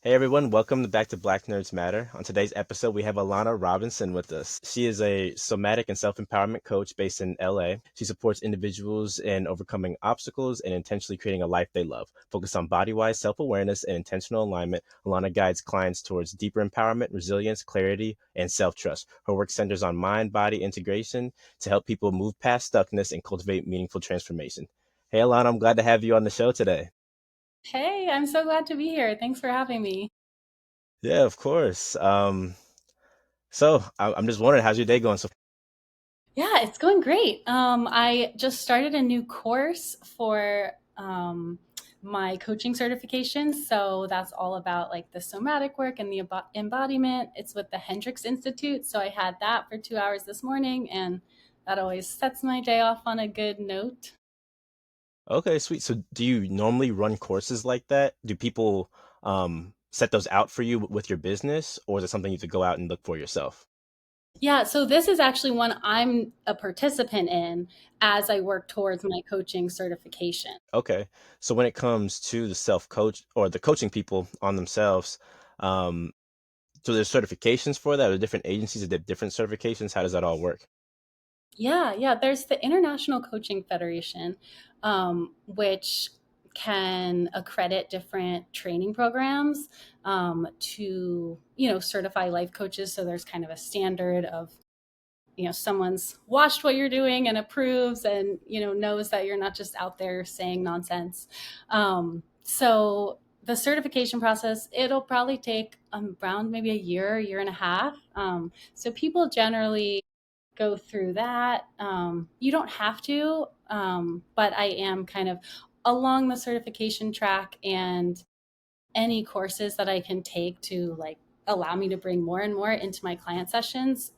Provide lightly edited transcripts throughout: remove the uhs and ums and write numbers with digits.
Hey everyone, welcome back to Black Nerds Matter. On today's episode, we have Alana Robinson with us. She is a somatic and self-empowerment coach based in LA. She supports individuals in overcoming obstacles and intentionally creating a life they love. Focused on body-wise self-awareness and intentional alignment, Alana guides clients towards deeper empowerment, resilience, clarity, and self-trust. Her work centers on mind-body integration to help people move past stuckness and cultivate meaningful transformation. Hey Alana, I'm glad to have you on the show today. Hey, I'm so glad to be here. Thanks for having me. Yeah, of course. I'm just wondering, how's your day going so Yeah, it's going great. I just started a new course for my coaching certification. So that's all about like the somatic work and the embodiment. It's with the Hendricks Institute. So I had that for 2 hours this morning, and that always sets my day off on a good note. Okay, sweet. So do you normally run courses like that? Do people set those out for you with your business, or is it something you have to go out and look for yourself? Yeah, so this is actually one I'm a participant in as I work towards my coaching certification. Okay. So when it comes to the self-coach or the coaching people on themselves, um, so there's certifications for that, or different agencies that have different certifications. How does that all work? Yeah. There's the International Coaching Federation, which can accredit different training programs to, certify life coaches. So there's kind of a standard of, someone's watched what you're doing and approves and, knows that you're not just out there saying nonsense. So the certification process, it'll probably take around maybe a year and a half. So people generally go through that. You don't have to, but I am kind of along the certification track, and any courses that I can take to like allow me to bring more and more into my client sessions.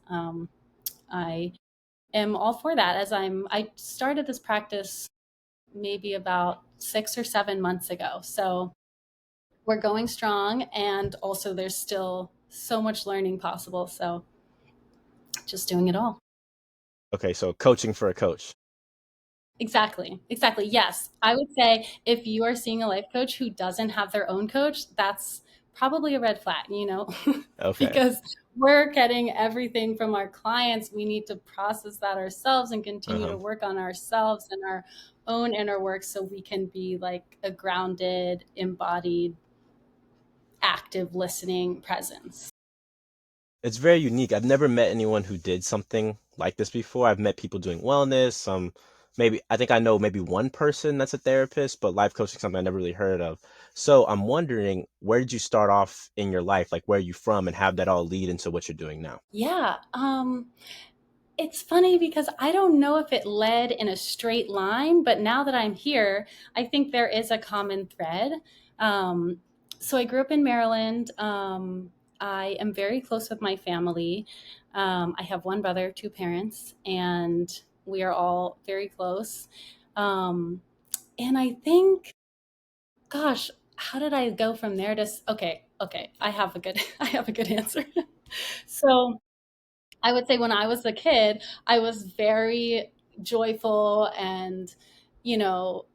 I am all for that as I started this practice maybe about 6 or 7 months ago. So we're going strong, and also there's still so much learning possible. So just doing it all. Okay, so coaching for a coach. Exactly. Exactly. Yes. I would say if you are seeing a life coach who doesn't have their own coach, that's probably a red flag, Okay. because we're getting everything from our clients. We need to process that ourselves and continue Uh-huh. to work on ourselves and our own inner work so we can be like a grounded, embodied, active listening presence. It's very unique. I've never met anyone who did something like this before. I've met people doing wellness, maybe I think I know maybe one person that's a therapist, but life coaching is something I never really heard of. So I'm wondering, where did you start off in your life? Like where are you from and have that all lead into what you're doing now? Yeah. It's funny because I don't know if it led in a straight line, but now that I'm here, I think there is a common thread. Um, so I grew up in Maryland. I am very close with my family. I have one brother, two parents, and we are all very close. Um, and I think, gosh, how did I go from there to? Okay, I have a good, I have a good answer. So I would say when I was a kid, I was very joyful and, you know,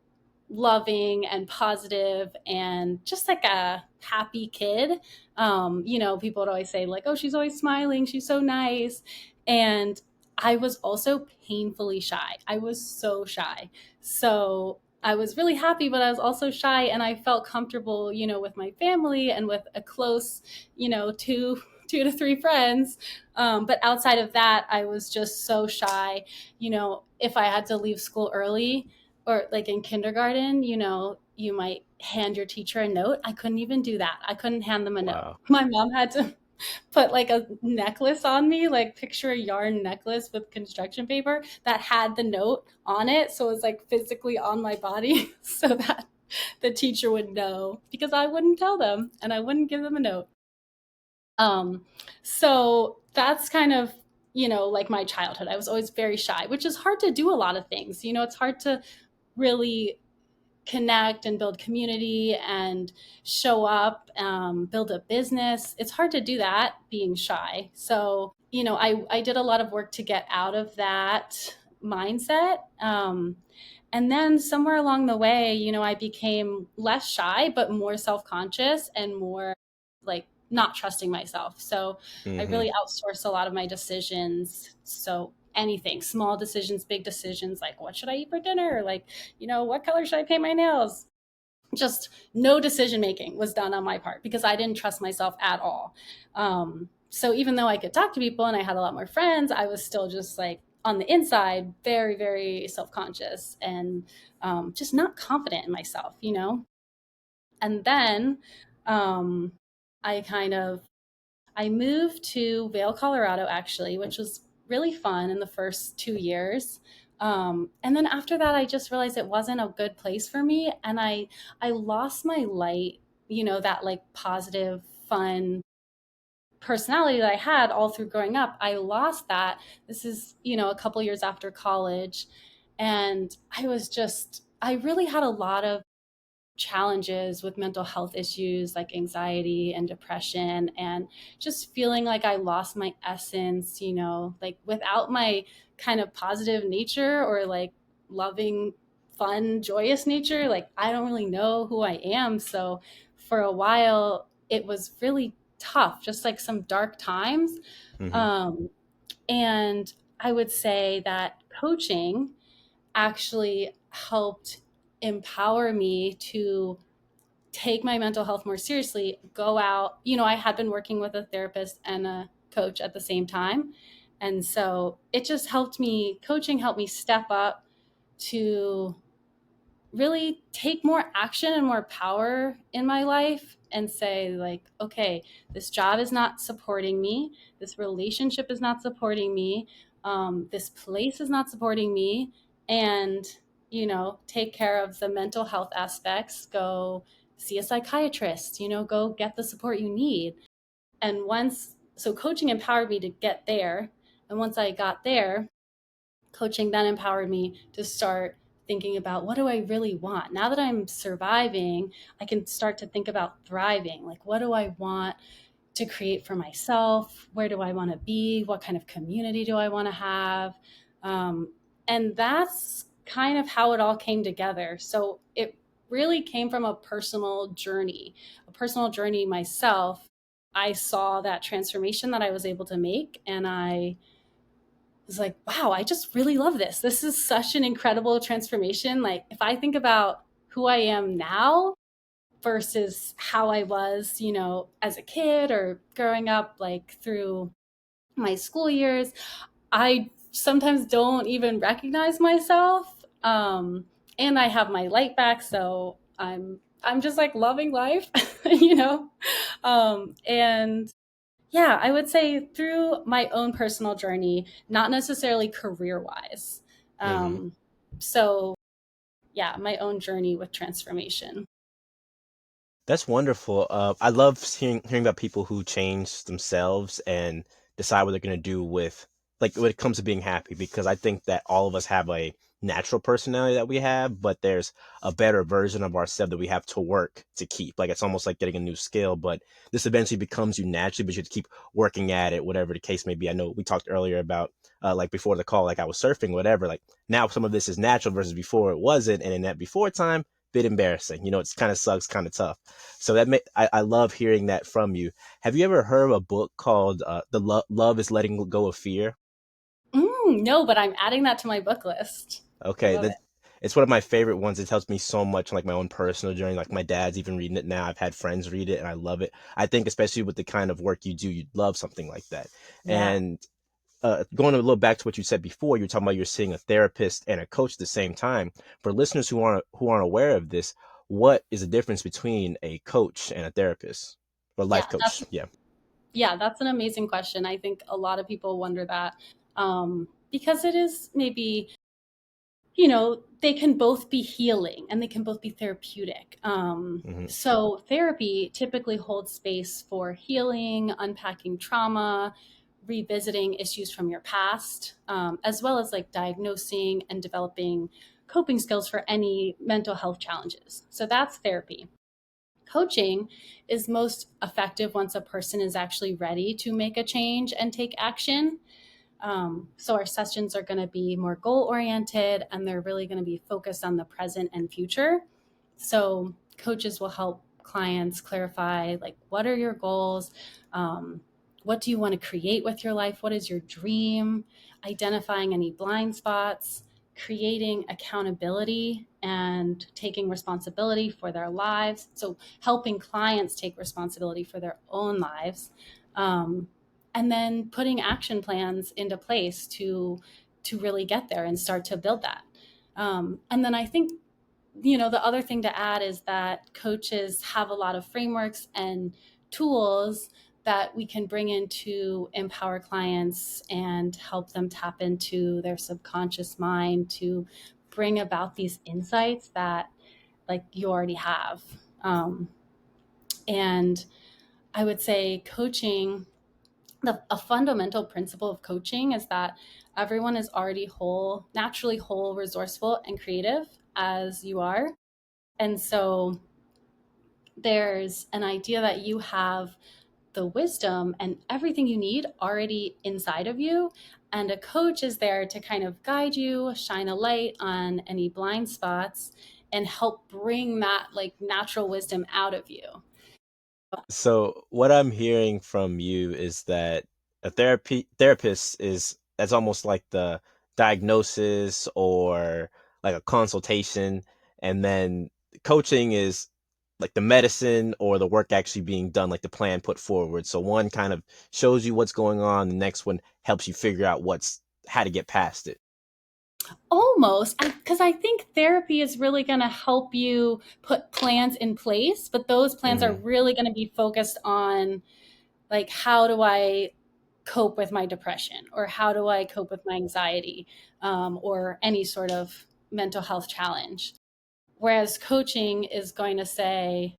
loving and positive and just like a happy kid. People would always say, like, oh, she's always smiling. She's so nice. And I was also painfully shy. I was so shy. So I was really happy, but I was also shy. And I felt comfortable, with my family and with a close, two to three friends. But outside of that, I was just so shy. If I had to leave school early, or like in kindergarten, you might hand your teacher a note. I couldn't even do that. I couldn't hand them a note. Wow. My mom had to put like a necklace on me, like picture a yarn necklace with construction paper that had the note on it. So it was like physically on my body so that the teacher would know, because I wouldn't tell them and I wouldn't give them a note. Um, so that's kind of, like my childhood. I was always very shy, which is hard to do a lot of things. It's hard to really connect and build community and show up, build a business. It's hard to do that being shy. So, I did a lot of work to get out of that mindset. And then somewhere along the way, I became less shy, but more self conscious and more like not trusting myself. So I Mm-hmm. really outsource a lot of my decisions. So anything, small decisions, big decisions, like what should I eat for dinner? Like, what color should I paint my nails? Just no decision making was done on my part because I didn't trust myself at all. So even though I could talk to people and I had a lot more friends, I was still just like on the inside, very, very self conscious and just not confident in myself. And then um, I kind of I moved to Vail, Colorado, actually, which was really fun in the first 2 years. And then after that, I just realized it wasn't a good place for me, and I lost my light, that like positive, fun personality that I had all through growing up. I lost that. This is a couple years after college, and I really had a lot of challenges with mental health issues like anxiety and depression, and just feeling like I lost my essence, like without my kind of positive nature or like loving, fun, joyous nature, like I don't really know who I am. So for a while, it was really tough, just like some dark times. Mm-hmm. Um, and I would say that coaching actually helped empower me to take my mental health more seriously, go out. I had been working with a therapist and a coach at the same time. And so it just coaching helped me step up to really take more action and more power in my life and say, like, okay, this job is not supporting me, this relationship is not supporting me, this place is not supporting me, and take care of the mental health aspects. Go see a psychiatrist, go get the support you need. And coaching empowered me to get there. And once I got there, coaching then empowered me to start thinking about, what do I really want? Now that I'm surviving, I can start to think about thriving. Like, what do I want to create for myself? Where do I want to be? What kind of community do I want to have? Um, and that's kind of how it all came together. So it really came from a personal journey myself. I saw that transformation that I was able to make, and I was like, wow, I just really love this. This is such an incredible transformation. Like, if I think about who I am now versus how I was, as a kid or growing up, like through my school years, I sometimes don't even recognize myself. And I have my light back, so I'm just like loving life, you know. And yeah, I would say through my own personal journey, not necessarily career wise. Mm-hmm. Um, so, yeah, my own journey with transformation. That's wonderful. I love hearing about people who change themselves and decide what they're going to do with, like, when it comes to being happy, because I think that all of us have a natural personality that we have, but there's a better version of ourselves that we have to work to keep. Like, it's almost like getting a new skill, but this eventually becomes you naturally, but you have to keep working at it, whatever the case may be. I know we talked earlier about, like before the call, like I was surfing, whatever. Like now some of this is natural versus before it wasn't. And in that before time, bit embarrassing. It's kind of sucks, kind of tough. So I love hearing that from you. Have you ever heard of a book called Love is Letting Go of Fear? No, but I'm adding that to my book list. I Okay, love that it. it's one of my favorite ones. It helps me so much, like my own personal journey. Like my dad's even reading it now. I've had friends read it, and I love it. I think especially with the kind of work you do, you'd love something like that. Yeah. And going a little back to what you said before, you're talking about you're seeing a therapist and a coach at the same time. For listeners who aren't aware of this, what is the difference between a coach and a therapist or Yeah, life coach? Yeah. that's an amazing question. I think a lot of people wonder that, because it is maybe, they can both be healing and they can both be therapeutic. Hmm. So therapy typically holds space for healing, unpacking trauma, revisiting issues from your past, as well as like diagnosing and developing coping skills for any mental health challenges. So that's therapy. Coaching is most effective once a person is actually ready to make a change and take action. So our sessions are going to be more goal oriented, and they're really going to be focused on the present and future. So coaches will help clients clarify, like, what are your goals? Um, what do you want to create with your life? What is your dream? Identifying any blind spots, creating accountability and taking responsibility for their lives. So helping clients take responsibility for their own lives. Um, and then putting action plans into place to really get there and start to build that. And then I think, the other thing to add is that coaches have a lot of frameworks and tools that we can bring in to empower clients and help them tap into their subconscious mind to bring about these insights that, like, you already have. And I would say coaching, a fundamental principle of coaching is that everyone is already whole, naturally whole, resourceful, and creative as you are. And so there's an idea that you have the wisdom and everything you need already inside of you. And a coach is there to kind of guide you, shine a light on any blind spots, and help bring that, like, natural wisdom out of you. So what I'm hearing from you is that a therapist is that's almost like the diagnosis or like a consultation, and then coaching is like the medicine or the work actually being done, like the plan put forward. So one kind of shows you what's going on, the next one helps you figure out what's how to get past it. Almost, because I think therapy is really going to help you put plans in place, but those plans are Hmm. really going to be focused on, like, how do I cope with my depression, or how do I cope with my anxiety, or any sort of mental health challenge. Whereas coaching is going to say,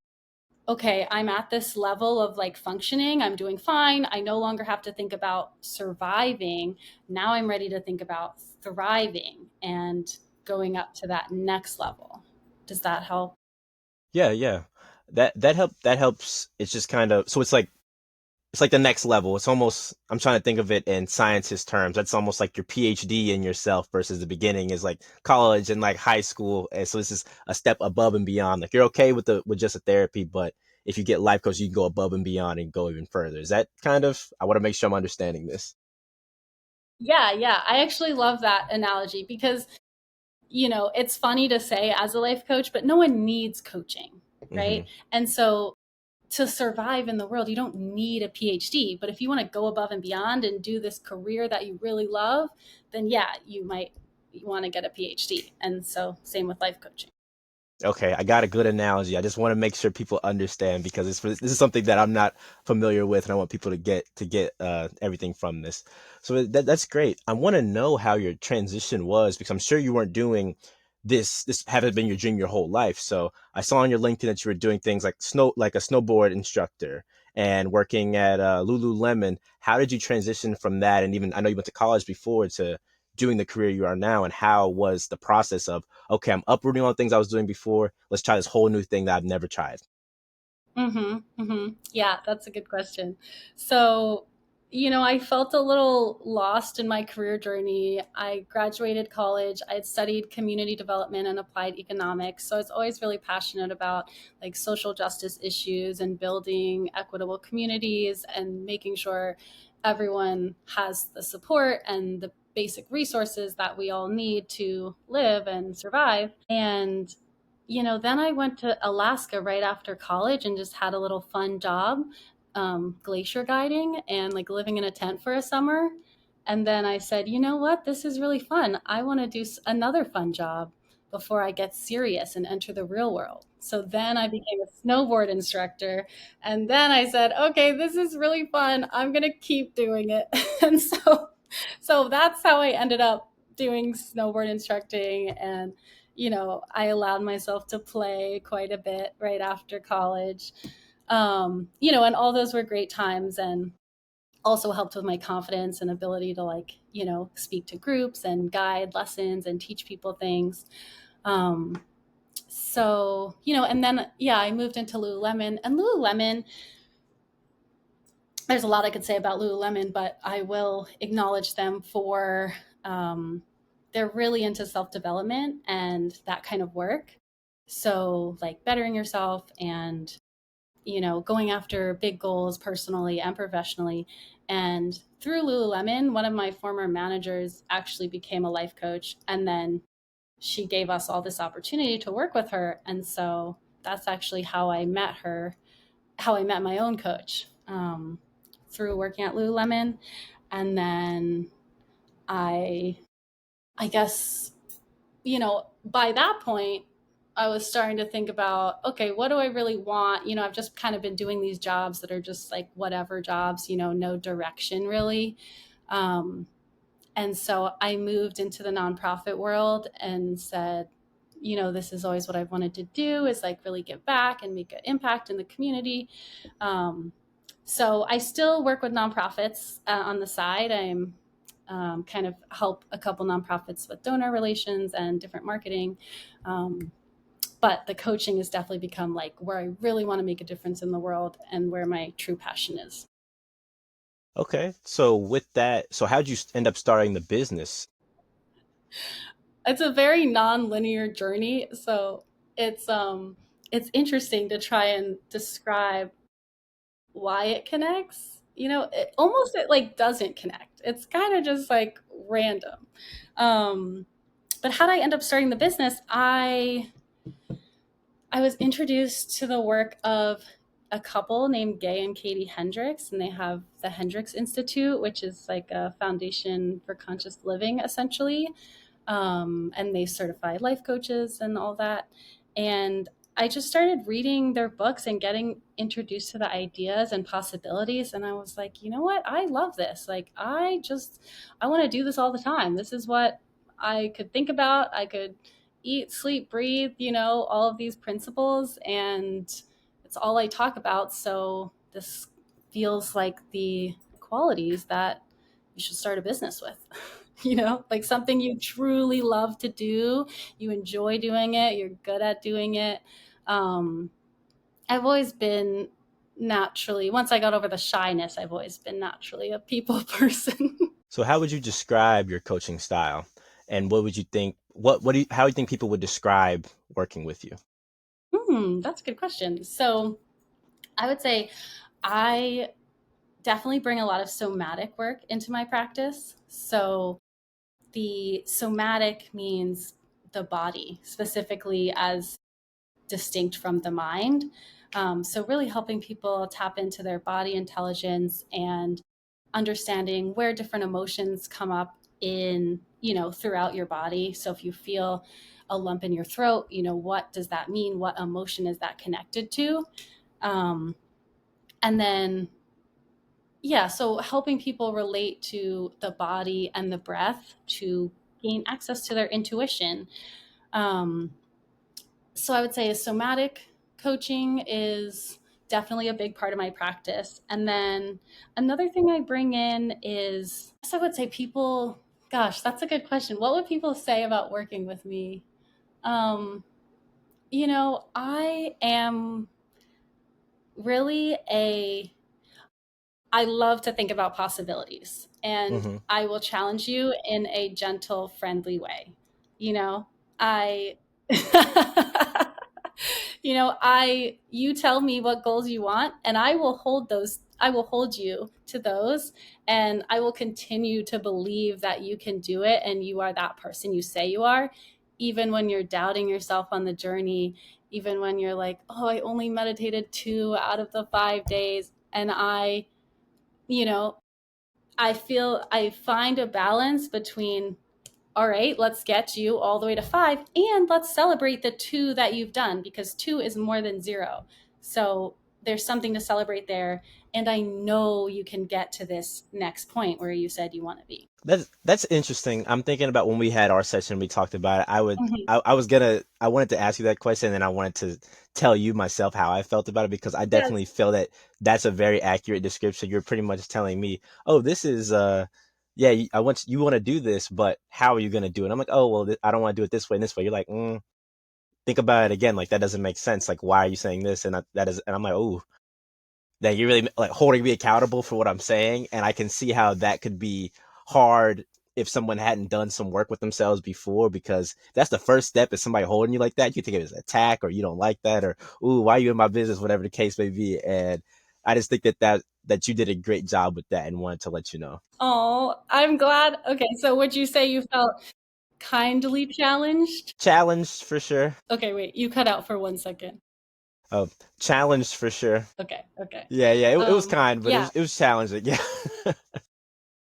okay, I'm at this level of, like, functioning. I'm doing fine. I no longer have to think about surviving. Now I'm ready to think about thriving and going up to that next level. Does that help? Yeah, yeah. That helps. It's just kind of so it's like the next level. It's almost, I'm trying to think of it in scientist terms. That's almost like your PhD in yourself versus the beginning is like college and like high school. And so this is a step above and beyond. Like you're okay with the with just a therapy, but if you get life coach, you can go above and beyond and go even further. Is that kind of, I want to make sure I'm understanding this. Yeah, yeah. I actually love that analogy because, it's funny to say as a life coach, but no one needs coaching, Hmm. right? And so to survive in the world, you don't need a PhD. But if you want to go above and beyond and do this career that you really love, then yeah, you might want to get a PhD. And so, same with life coaching. Okay, I got a good analogy. I just want to make sure people understand because this is something that I'm not familiar with, and I want people to get everything from this. So that's great. I want to know how your transition was because I'm sure you weren't doing this. This haven't been your dream your whole life. So I saw on your LinkedIn that you were doing things like like a snowboard instructor and working at Lululemon. How did you transition from that? And even I know you went to college before to doing the career you are now, and how was the process of okay, I'm uprooting all the things I was doing before. Let's try this whole new thing that I've never tried. Yeah, that's a good question. So, I felt a little lost in my career journey. I graduated college. I had studied community development and applied economics. So I was always really passionate about, like, social justice issues and building equitable communities and making sure everyone has the support and the basic resources that we all need to live and survive. And then I went to Alaska right after college and just had a little fun job, glacier guiding and, like, living in a tent for a summer. And then I said, you know what? This is really fun. I want to do another fun job before I get serious and enter the real world. So then I became a snowboard instructor. And then I said, okay, this is really fun. I'm going to keep doing it. And so that's how I ended up doing snowboard instructing. And I allowed myself to play quite a bit right after college. And all those were great times and also helped with my confidence and ability to, like, speak to groups and guide lessons and teach people things. Um, and then, yeah, I moved into Lululemon. And Lululemon, there's a lot I could say about Lululemon, but I will acknowledge them for, um, they're really into self development and that kind of work. So, like, bettering yourself and going after big goals personally and professionally. And through Lululemon, one of my former managers actually became a life coach. And then she gave us all this opportunity to work with her. And so that's actually how I met her, how I met my own coach, through working at Lululemon. And then I, I guess, by that point, I was starting to think about, okay, what do I really want? I've just kind of been doing these jobs that are just like whatever jobs, no direction really. Um, and so I moved into the nonprofit world and said, this is always what I've wanted to do, is like really give back and make an impact in the community. Um, so I still work with nonprofits on the side. I'm kind of help a couple nonprofits with donor relations and different marketing. Um, but the coaching has definitely become like where I really want to make a difference in the world and where my true passion is. Okay. So with that, so how'd you end up starting the business? It's a very non-linear journey, so it's interesting to try and describe why it connects. It like doesn't connect. It's kind of just like random. Um, but how did I end up starting the business? I was introduced to the work of a couple named Gay and Katie Hendricks, and they have the Hendricks Institute, which is like a foundation for conscious living, essentially. And they certify life coaches and all that. And I just started reading their books and getting introduced to the ideas and possibilities. And I was like, you know what? I love this. Like, I want to do this all the time. This is what I could think about. I could eat, sleep, breathe, all of these principles. And it's all I talk about. So this feels like the qualities that you should start a business with. Like something you truly love to do. You enjoy doing it. You're good at doing it. Um, I've always been naturally, once I got over the shyness, I've always been naturally a people person. So how would you describe your coaching style? And what would you think, how do you think people would describe working with you? That's a good question. So I would say I definitely bring a lot of somatic work into my practice. So the somatic means the body, specifically as distinct from the mind. So, really helping people tap into their body intelligence and understanding where different emotions come up throughout your body. So, if you feel a lump in your throat, what does that mean? What emotion is that connected to? Um, and then, yeah, so helping people relate to the body and the breath to gain access to their intuition. Um, so I would say somatic coaching is definitely a big part of my practice. And then another thing I bring in is, I would say people, gosh, that's a good question. What would people say about working with me? Um, I am really I love to think about possibilities, and Hmm. I will challenge you in a gentle, friendly way. You know, I you tell me what goals you want, and I will hold you to those, and I will continue to believe that you can do it and you are that person you say you are, even when you're doubting yourself on the journey, even when you're like, oh, I only meditated 2 out of the 5 days, and you know, I find a balance between, all right, let's get you all the way to 5, and let's celebrate the 2 that you've done, because 2 is more than 0. So there's something to celebrate there. And I know you can get to this next point where you said you want to be. That's interesting. I'm thinking about when we had our session, we talked about it. Mhm. I wanted to ask you that question, and I wanted to tell you myself how I felt about it because I Yes. definitely feel that that's a very accurate description. You're pretty much telling me, oh, this is yeah, you want to do this, but how are you going to do it? I'm like, oh, well, I don't want to do it this way and this way. You're like, think about it again. Like that doesn't make sense. Like, why are you saying this? And that is, and I'm like, oh, that you're really like holding me accountable for what I'm saying, and I can see how that could be hard if someone hadn't done some work with themselves before, because that's the first step, is somebody holding you like that. You think it was an attack, or you don't like that, or, ooh, why are you in my business, whatever the case may be. And I just think that you did a great job with that and wanted to let you know. Oh, I'm glad. Okay, so would you say you felt kindly challenged? Challenged for sure. Okay, wait, you cut out for 1 second. uh, Challenged for sure. Okay, okay. Yeah, it was kind, but Yeah, it was challenging. Yeah.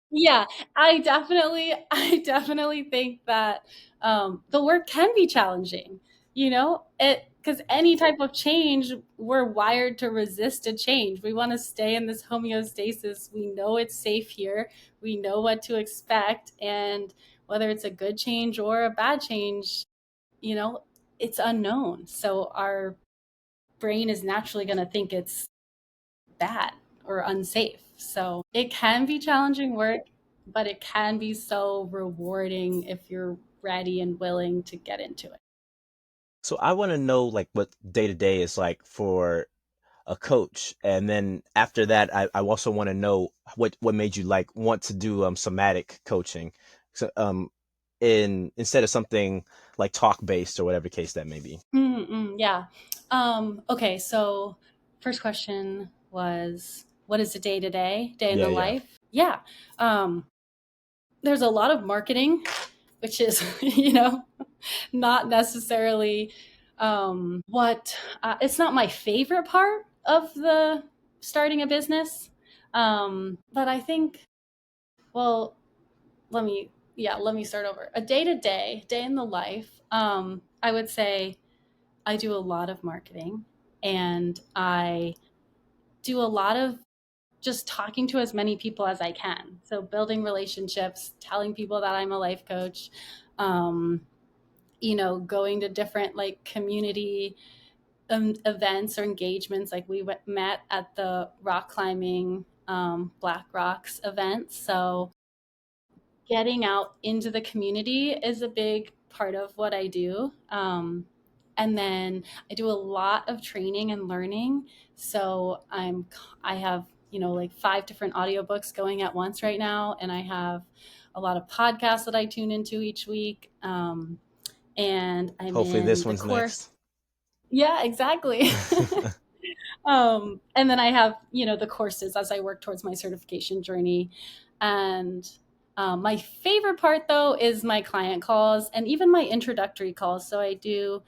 yeah, I definitely think that the work can be challenging. It because any type of change, we're wired to resist a change. We want to stay in this homeostasis. We know it's safe here. We know what to expect, and whether it's a good change or a bad change, you know, it's unknown. So our brain is naturally going to think it's bad or unsafe. So it can be challenging work, but it can be so rewarding if you're ready and willing to get into it. So I want to know, like, what day to day is like for a coach, and then after that, I also want to know what made you like want to do somatic coaching, so in instead of something like talk based or whatever case that may be. Yeah. Okay. So, first question was, what is the day in Yeah, the yeah. life? Yeah. Um, there's a lot of marketing, which is, not necessarily what it's not my favorite part of the starting a business. But I think, well, let me start over. A day in the life. I would say I do a lot of marketing, and I do a lot of just talking to as many people as I can. So building relationships, telling people that I'm a life coach, um, going to different like community events or engagements. Like we met at the rock climbing Black Rocks event. So getting out into the community is a big part of what I do. And then I do a lot of training and learning. So I have, like 5 different audiobooks going at once right now. And I have a lot of podcasts that I tune into each week. And I'm Hopefully in this the one's course. next. Yeah, exactly. And then I have, the courses as I work towards my certification journey. And my favorite part, though, is my client calls and even my introductory calls. So I do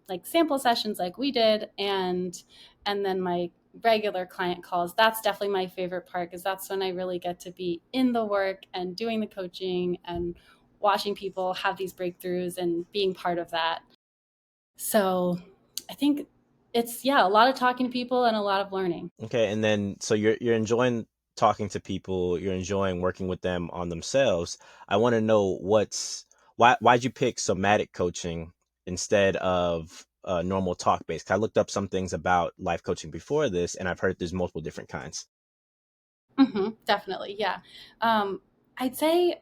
like sample sessions like we did, and then my regular client calls. That's definitely my favorite part, because that's when I really get to be in the work and doing the coaching and watching people have these breakthroughs and being part of that. So I think it's, yeah, a lot of talking to people and a lot of learning. Okay, and then so you're enjoying talking to people, you're enjoying working with them on themselves. I want to know why'd you pick somatic coaching instead of normal talk based? I looked up some things about life coaching before this, and I've heard there's multiple different kinds. Definitely, yeah. I'd say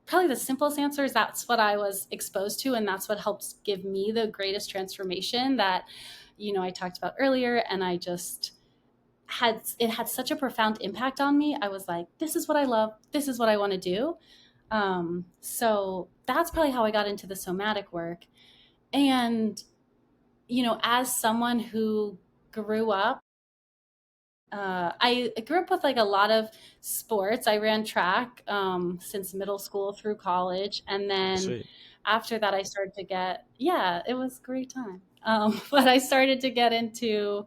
probably the simplest answer is that's what I was exposed to, and that's what helps give me the greatest transformation that, I talked about earlier. And I just had such a profound impact on me. I was like, this is what I love. This is what I want to do. So that's probably how I got into the somatic work. And, as someone who grew up, I grew up with like a lot of sports. I ran track since middle school through college. And then Sweet. after that, I started to yeah, it was a great time. But I started to get into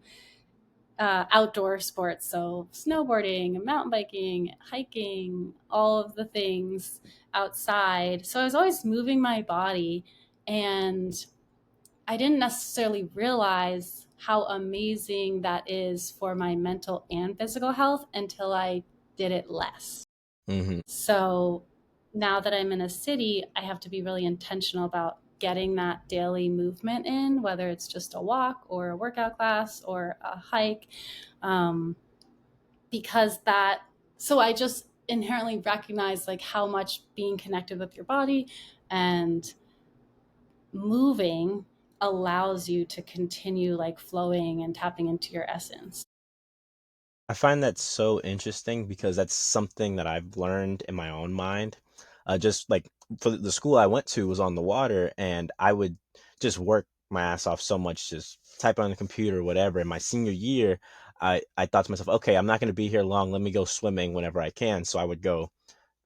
outdoor sports. So snowboarding, mountain biking, hiking, all of the things outside. So I was always moving my body, and I didn't necessarily realize how amazing that is for my mental and physical health until I did it less. Hmm. So now that I'm in a city, I have to be really intentional about getting that daily movement in, whether it's just a walk or a workout class or a hike, um, because so I just inherently recognize like how much being connected with your body and moving allows you to continue like flowing and tapping into your essence. I find that so interesting because that's something that I've learned in my own mind. just like for the school I went to was on the water, and I would just work my ass off so much, just type on the computer or whatever. In my senior year, I thought to myself, okay, I'm not going to be here long. Let me go swimming whenever I can. So I would go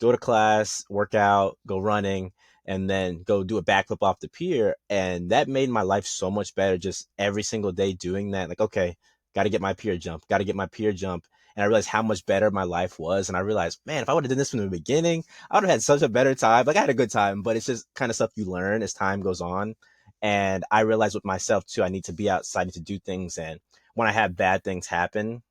to class, work out, go running, and then go do a backflip off the pier. And that made my life so much better just every single day doing that. Like, okay, got to get my pier jump, got to get my pier jump. And I realized how much better my life was. And I realized, man, if I would have done this from the beginning, I would have had such a better time. Like, I had a good time, but it's just kind of stuff you learn as time goes on. And I realized with myself too, I need to be outside, I need to do things. And when I have bad things happen,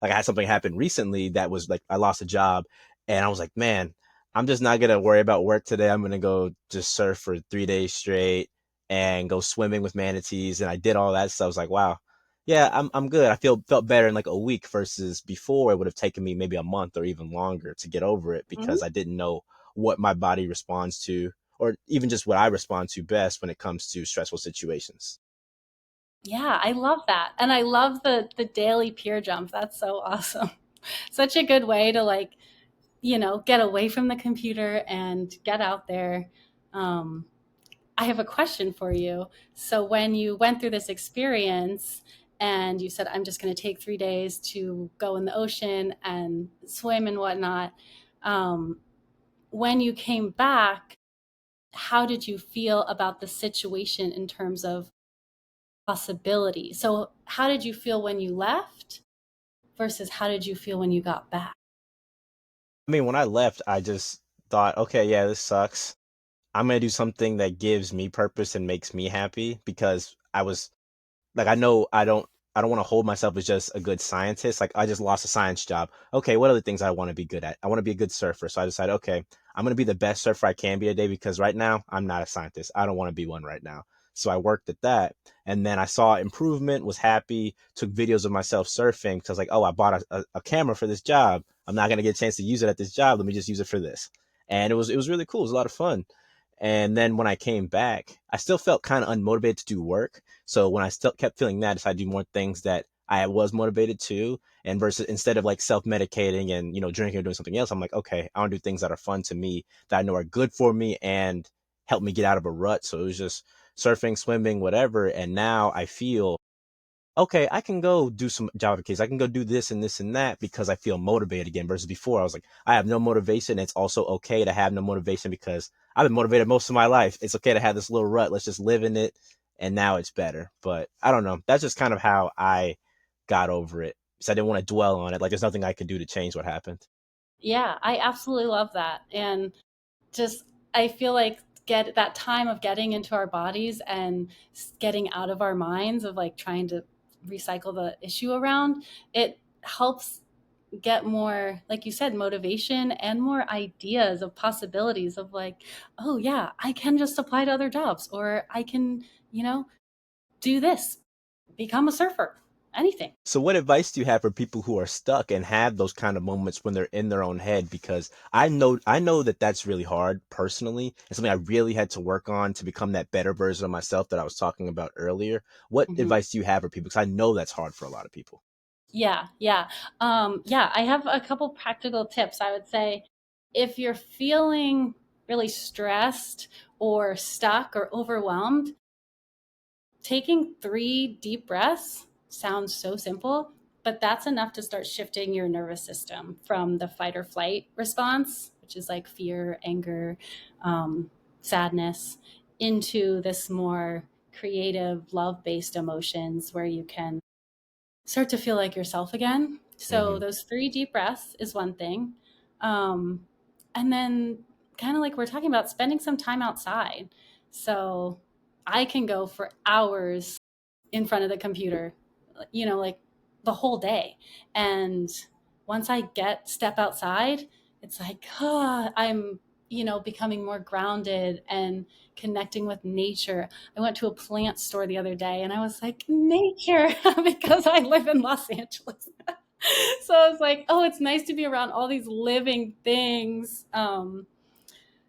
like I had something happen recently that was like I lost a job, and I was like, man, I'm just not gonna worry about work today. I'm gonna go just surf for 3 days straight and go swimming with manatees. And I did all that stuff. I was like, wow, yeah, I'm good. I felt better in like a week versus before it would have taken me maybe a month or even longer to get over it Mhm. because I didn't know what my body responds to or even just what I respond to best when it comes to stressful situations. Yeah, I love that. And I love the daily peer jump. That's so awesome. Such a good way to like, get away from the computer and get out there. Um, I have a question for you. So when you went through this experience and you said, I'm just going to take 3 days to go in the ocean and swim and whatnot, um, when you came back, how did you feel about the situation in terms of possibility? So how did you feel when you left versus how did you feel when you got back? I mean, when I left, I just thought, okay, yeah, this sucks. I'm gonna do something that gives me purpose and makes me happy because I was like I know I don't want to hold myself as just a good scientist. Like I just lost a science job. Okay, what other things I want to be good at? I want to be a good surfer. So I decided, okay, I'm gonna be the best surfer I can be a day because right now I'm not a scientist. I don't want to be one right now. So I worked at that, and then I saw improvement, was happy, took videos of myself surfing because like, oh, I bought a camera for this job. I'm not gonna get a chance to use it at this job. Let me just use it for this. And it was really cool. It was a lot of fun. And then when I came back, I still felt kind of unmotivated to do work. So when I still kept feeling that, I decided to do more things that I was motivated to. And versus instead of like self medicating and, drinking or doing something else, I'm like, okay, I want to do things that are fun to me, that I know are good for me and help me get out of a rut. So it was just surfing, swimming, whatever. And now I feel okay, I can go do some job applications. I can go do this and this and that because I feel motivated again. Versus before, I was like, I have no motivation. It's also okay to have no motivation because I've been motivated most of my life. It's okay to have this little rut. Let's just live in it. And now it's better. But I don't know. That's just kind of how I got over it. So I didn't want to dwell on it. Like there's nothing I could do to change what happened. Yeah, I absolutely love that. And just, I feel like get that time of getting into our bodies and getting out of our minds of like trying to recycle the issue around, it helps get more, like you said, motivation and more ideas of possibilities of like, oh yeah, I can just apply to other jobs, or I can, you know, do this, become a surfer, anything. So what advice do you have for people who are stuck and have those kind of moments when they're in their own head? Because I know that that's really hard personally. It's something I really had to work on to become that better version of myself that I was talking about earlier. What Mhm. advice do you have for people? Because I know that's hard for a lot of people. Yeah, yeah. Yeah, I have a couple practical tips. I would say if you're feeling really stressed or stuck or overwhelmed, taking 3 deep breaths sounds so simple, but that's enough to start shifting your nervous system from the fight or flight response, which is like fear, anger, sadness, into this more creative, love based emotions where you can start to feel like yourself again. So Hmm. those 3 deep breaths is one thing. Um, and then kind of like we're talking about spending some time outside. So I can go for hours in front of the computer, like the whole day. And once I step outside, it's like, I'm, becoming more grounded and connecting with nature. I went to a plant store the other day and I was like, nature, because I live in Los Angeles. So I was like, oh, it's nice to be around all these living things.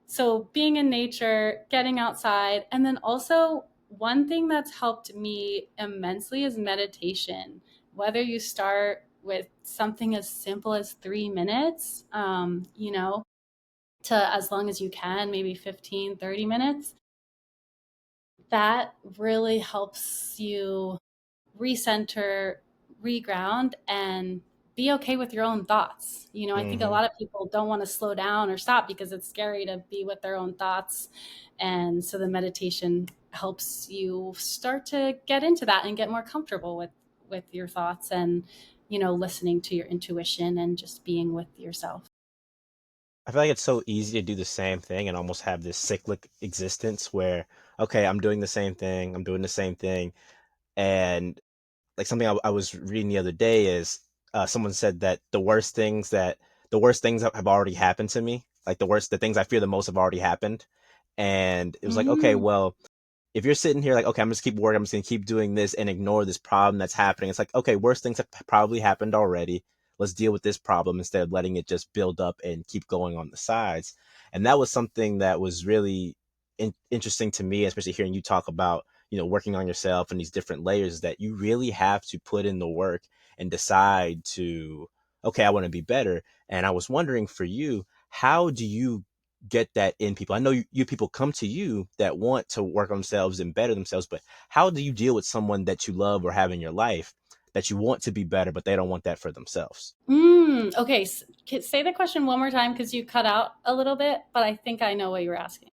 So being in nature, getting outside, and then also one thing that's helped me immensely is meditation. Whether you start with something as simple as 3 minutes, to as long as you can, maybe 15, 30 minutes. That really helps you recenter, reground, and be okay with your own thoughts. I think a Hmm. lot of people don't want to slow down or stop because it's scary to be with their own thoughts. And so the meditation helps you start to get into that and get more comfortable with your thoughts, and listening to your intuition and just being with yourself. I feel like it's so easy to do the same thing and almost have this cyclic existence where, okay, I'm doing the same thing, I'm doing the same thing. And like something I was reading the other day is someone said that the worst things have already happened to me. Like the things I fear the most have already happened. And it was like, okay, Mm. well, if you're sitting here like, okay, I'm just keep working, I'm just gonna keep doing this and ignore this problem that's happening. It's like, okay, worse things have probably happened already. Let's deal with this problem instead of letting it just build up and keep going on the sides. And that was something that was really interesting to me, especially hearing you talk about, working on yourself and these different layers that you really have to put in the work and decide to, okay, I want to be better. And I was wondering for you, how do you get that in people? I know you people come to you that want to work on themselves and better themselves, but how do you deal with someone that you love or have in your life that you want to be better, but they don't want that for themselves? Okay. Say the question one more time because you cut out a little bit, but I think I know what you were asking.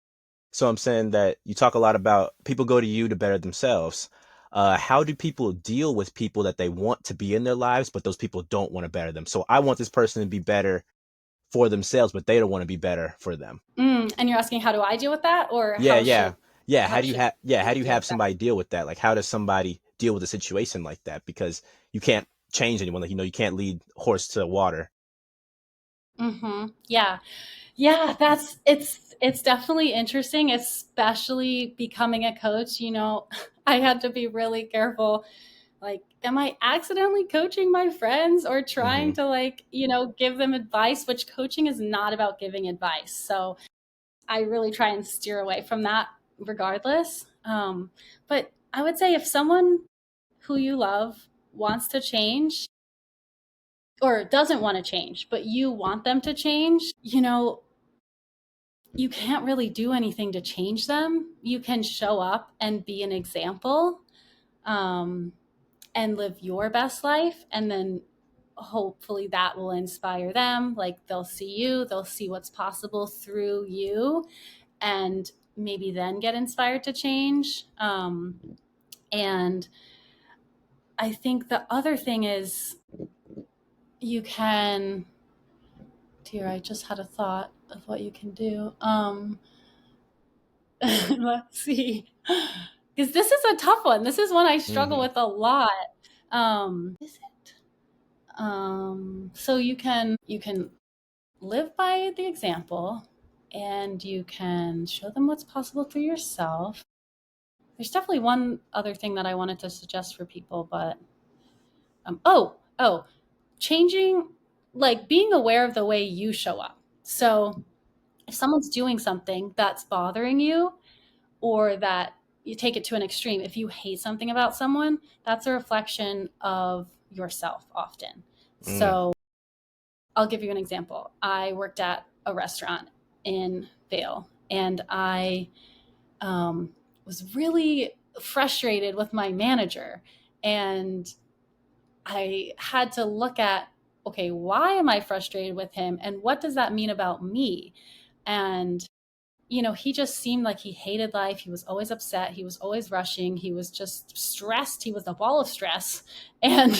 So I'm saying that you talk a lot about people go to you to better themselves. How do people deal with people that they want to be in their lives, but those people don't want to better them? So I want this person to be better for themselves, but they don't want to be better for them. And you're asking, how do I deal with that, or Yeah, yeah, yeah. how should How people do you deal have with that? somebody deal with that? Like, how does somebody deal with a situation like that? Because you can't change anyone. Like, you can't lead a horse to water. Yeah, yeah. It's definitely interesting, especially becoming a coach. I had to be really careful. Like, am I accidentally coaching my friends or Hmm. trying to, like, give them advice? Which coaching is not about giving advice. So I really try and steer away from that regardless. But I would say if someone who you love wants to change or doesn't want to change, but you want them to change, you can't really do anything to change them. You can show up and be an example, um, and live your best life. And then hopefully that will inspire them. Like, they'll see you, they'll see what's possible through you, and maybe then get inspired to change. And I think the other thing is, you can, dear, I just had a thought of what you can do. Let's see. Because this is a tough one. This is one I struggle Hmm. with a lot. Is it? So you can live by the example, and you can show them what's possible for yourself. There's definitely one other thing that I wanted to suggest for people, but oh, changing, like, being aware of the way you show up. So if someone's doing something that's bothering you, or that you take it to an extreme, if you hate something about someone, that's a reflection of yourself often. Mm. So I'll give you an example. I worked at a restaurant in Vail, and I was really frustrated with my manager. And I had to look at, okay, why am I frustrated with him? And what does that mean about me? And, he just seemed like he hated life. He was always upset. He was always rushing. He was just stressed. He was the ball of stress. And,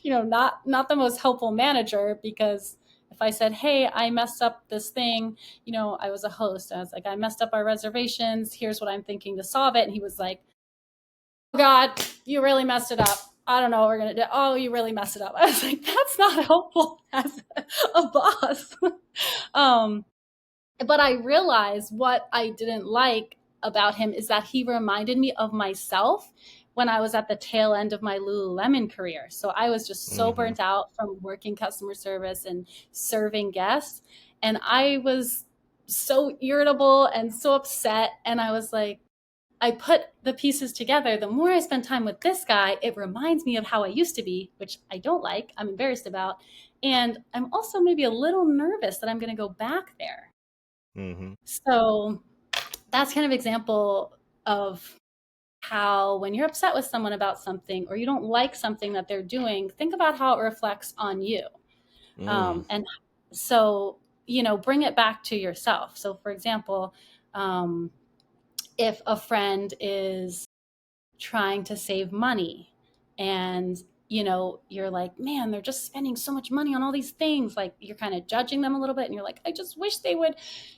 not the most helpful manager, because if I said, hey, I messed up this thing, I was a host. I was like, I messed up our reservations. Here's what I'm thinking to solve it. And he was like, oh God, you really messed it up. I don't know what we're going to do. Oh, you really messed it up. I was like, that's not helpful as a boss. um, but I realized what I didn't like about him is that he reminded me of myself when I was at the tail end of my Lululemon career. So I was just so Hmm. burnt out from working customer service and serving guests. And I was so irritable and so upset. And I was like, I put the pieces together. The more I spend time with this guy, it reminds me of how I used to be, which I don't like, I'm embarrassed about. And I'm also maybe a little nervous that I'm going to go back there. Mm-hmm. So that's kind of example of how when you're upset with someone about something or you don't like something that they're doing, think about how it reflects on you. Mm. And so, bring it back to yourself. So, for example, um, if a friend is trying to save money and you're like, man, they're just spending so much money on all these things, like you're kind of judging them a little bit and you're like, I just wish they would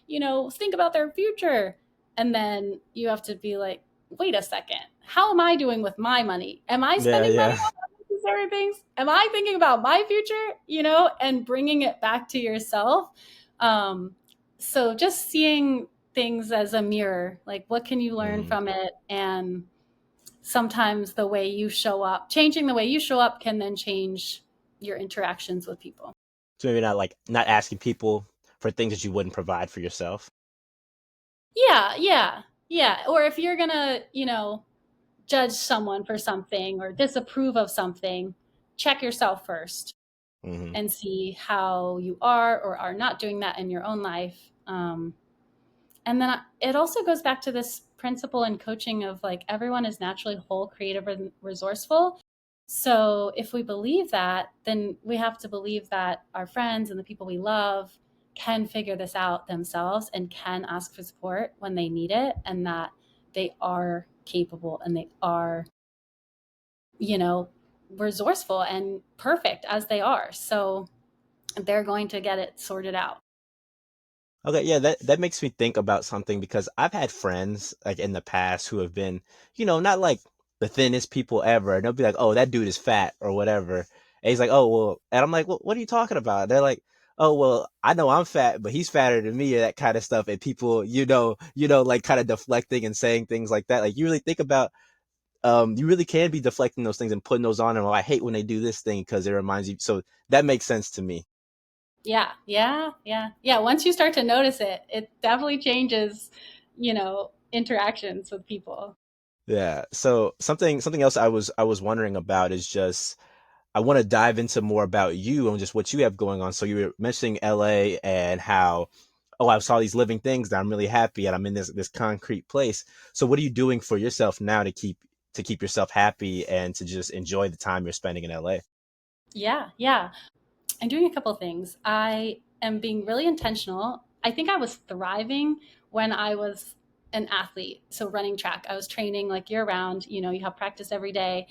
think about their future. And then you have to be like, wait a second, how am I doing with my money? Am I Yeah, spending money yeah. on unnecessary things? Am I thinking about my future? And bringing it back to yourself. So just seeing things as a mirror, like what can you learn Mm-hmm. from it? And sometimes the way you show up, changing the way you show up can then change your interactions with people. So maybe not like not asking people for things that you wouldn't provide for yourself. Yeah, yeah, yeah. Or if you're gonna, judge someone for something or disapprove of something, check yourself first Mm-hmm. and see how you are or are not doing that in your own life. And then it also goes back to this principle in coaching of like everyone is naturally whole, creative, and resourceful. So if we believe that, then we have to believe that our friends and the people we love can figure this out themselves and can ask for support when they need it, and that they are capable and they are, you know, resourceful and perfect as they are. So they're going to get it sorted out. Okay, yeah, that makes me think about something because I've had friends like in the past who have been, not like the thinnest people ever. And they'll be like, "Oh, that dude is fat" or whatever. And he's like, "Oh, well," and I'm like, "Well, what are you talking about?" They're like, "Oh, well, I know I'm fat, but he's fatter than me," or that kind of stuff. And people, like kind of deflecting and saying things like that. Like you really think about, you really can be deflecting those things and putting those on. And I hate when they do this thing because it reminds you. So that makes sense to me. Yeah, yeah, yeah, yeah. Once you start to notice it, it definitely changes, interactions with people. Yeah. So something else I was wondering about is just I want to dive into more about you and just what you have going on. So you were mentioning LA and how, oh, I saw these living things that I'm really happy and I'm in this concrete place. So what are you doing for yourself now to keep yourself happy and to just enjoy the time you're spending in LA? Yeah, yeah. I'm doing a couple of things. I am being really intentional. I think I was thriving when I was an athlete. So running track, I was training like year round. You have practice every day.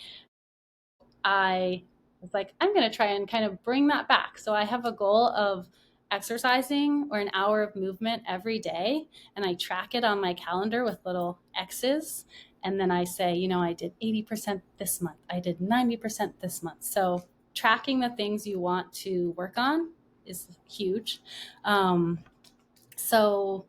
I was like, I'm going to try and kind of bring that back. So I have a goal of exercising or an hour of movement every day. And I track it on my calendar with little X's. And then I say, I did 80% this month. I did 90% this month. So tracking the things you want to work on is huge. Um, so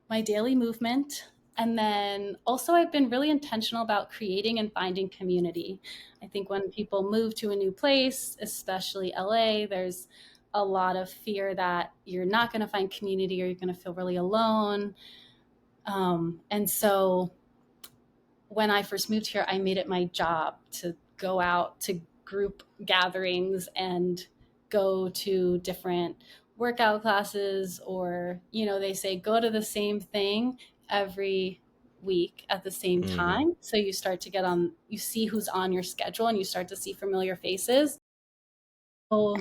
my daily movement. And then also, I've been really intentional about creating and finding community. I think when people move to a new place, especially LA, there's a lot of fear that you're not going to find community or you're going to feel really alone. And so when I first moved here, I made it my job to go out to group gatherings and go to different workout classes, or, they say go to the same thing every week at the same Hmm. time. So you see who's on your schedule and you start to see familiar faces. So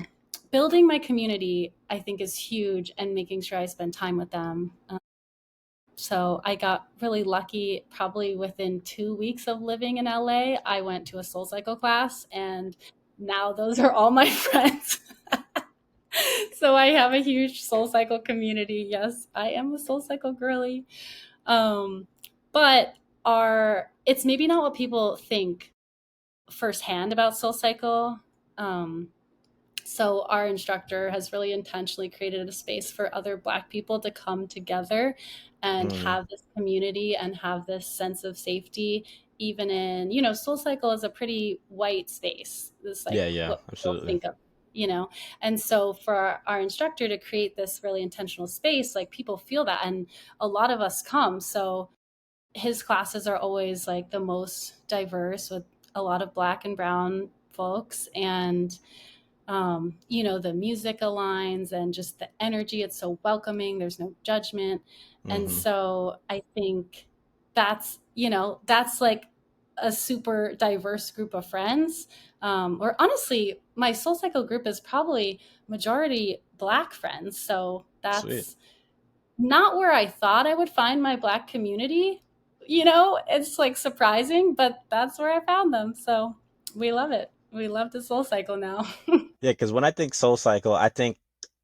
building my community, I think, is huge, and making sure I spend time with them. So I got really lucky. Probably within 2 weeks of living in LA, I went to a soul cycle class, and now those are all my friends. So I have a huge soul cycle community. Yes, I am a soul cycle girly. Um, but it's maybe not what people think firsthand about soul cycle. Um, so our instructor has really intentionally created a space for other Black people to come together and Hmm. have this community and have this sense of safety. Even in, Soul Cycle is a pretty white space. This like Yeah, yeah, what people absolutely. think of, you know. And so for our instructor to create this really intentional space, like people feel that, and a lot of us come. So his classes are always like the most diverse, with a lot of Black and brown folks. And The music aligns and just the energy. It's so welcoming. There's no judgment. And Hmm. so I think that's like a super diverse group of friends. Or honestly, my Soul Cycle group is probably majority Black friends. So Sweet. that's not where I thought I would find my Black community. It's like surprising, but that's where I found them. So we love it. We love the Soul Cycle now. Yeah, because when I think Soul Cycle, I think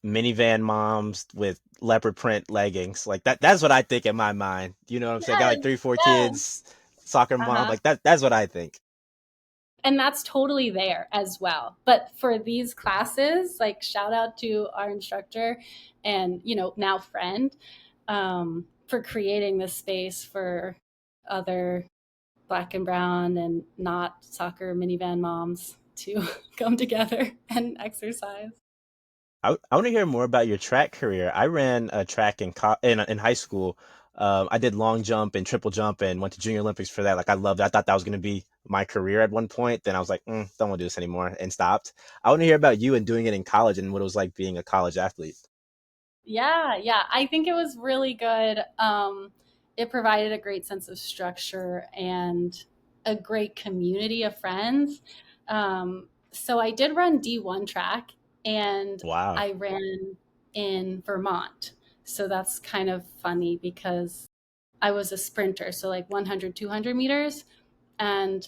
minivan moms with leopard print leggings. Like that's what I think in my mind. You know what I'm saying? Got like Yes, three, four yes. kids, soccer mom. Uh-huh. Like that's what I think. And that's totally there as well. But for these classes, like shout out to our instructor and, now friend, for creating this space for other Black and brown and not soccer minivan moms to come together and exercise. I want to hear more about your track career. I ran a track in high school. I did long jump and triple jump and went to Junior Olympics for that. Like I loved it. I thought that was going to be my career at one point. Then I was like, don't want to do this anymore and stopped. I want to hear about you and doing it in college and what it was like being a college athlete. Yeah, yeah. I think it was really good. It provided a great sense of structure and a great community of friends. So I did run D1 track and Wow. I ran in Vermont. So that's kind of funny because I was a sprinter, so like 100, 200 meters. And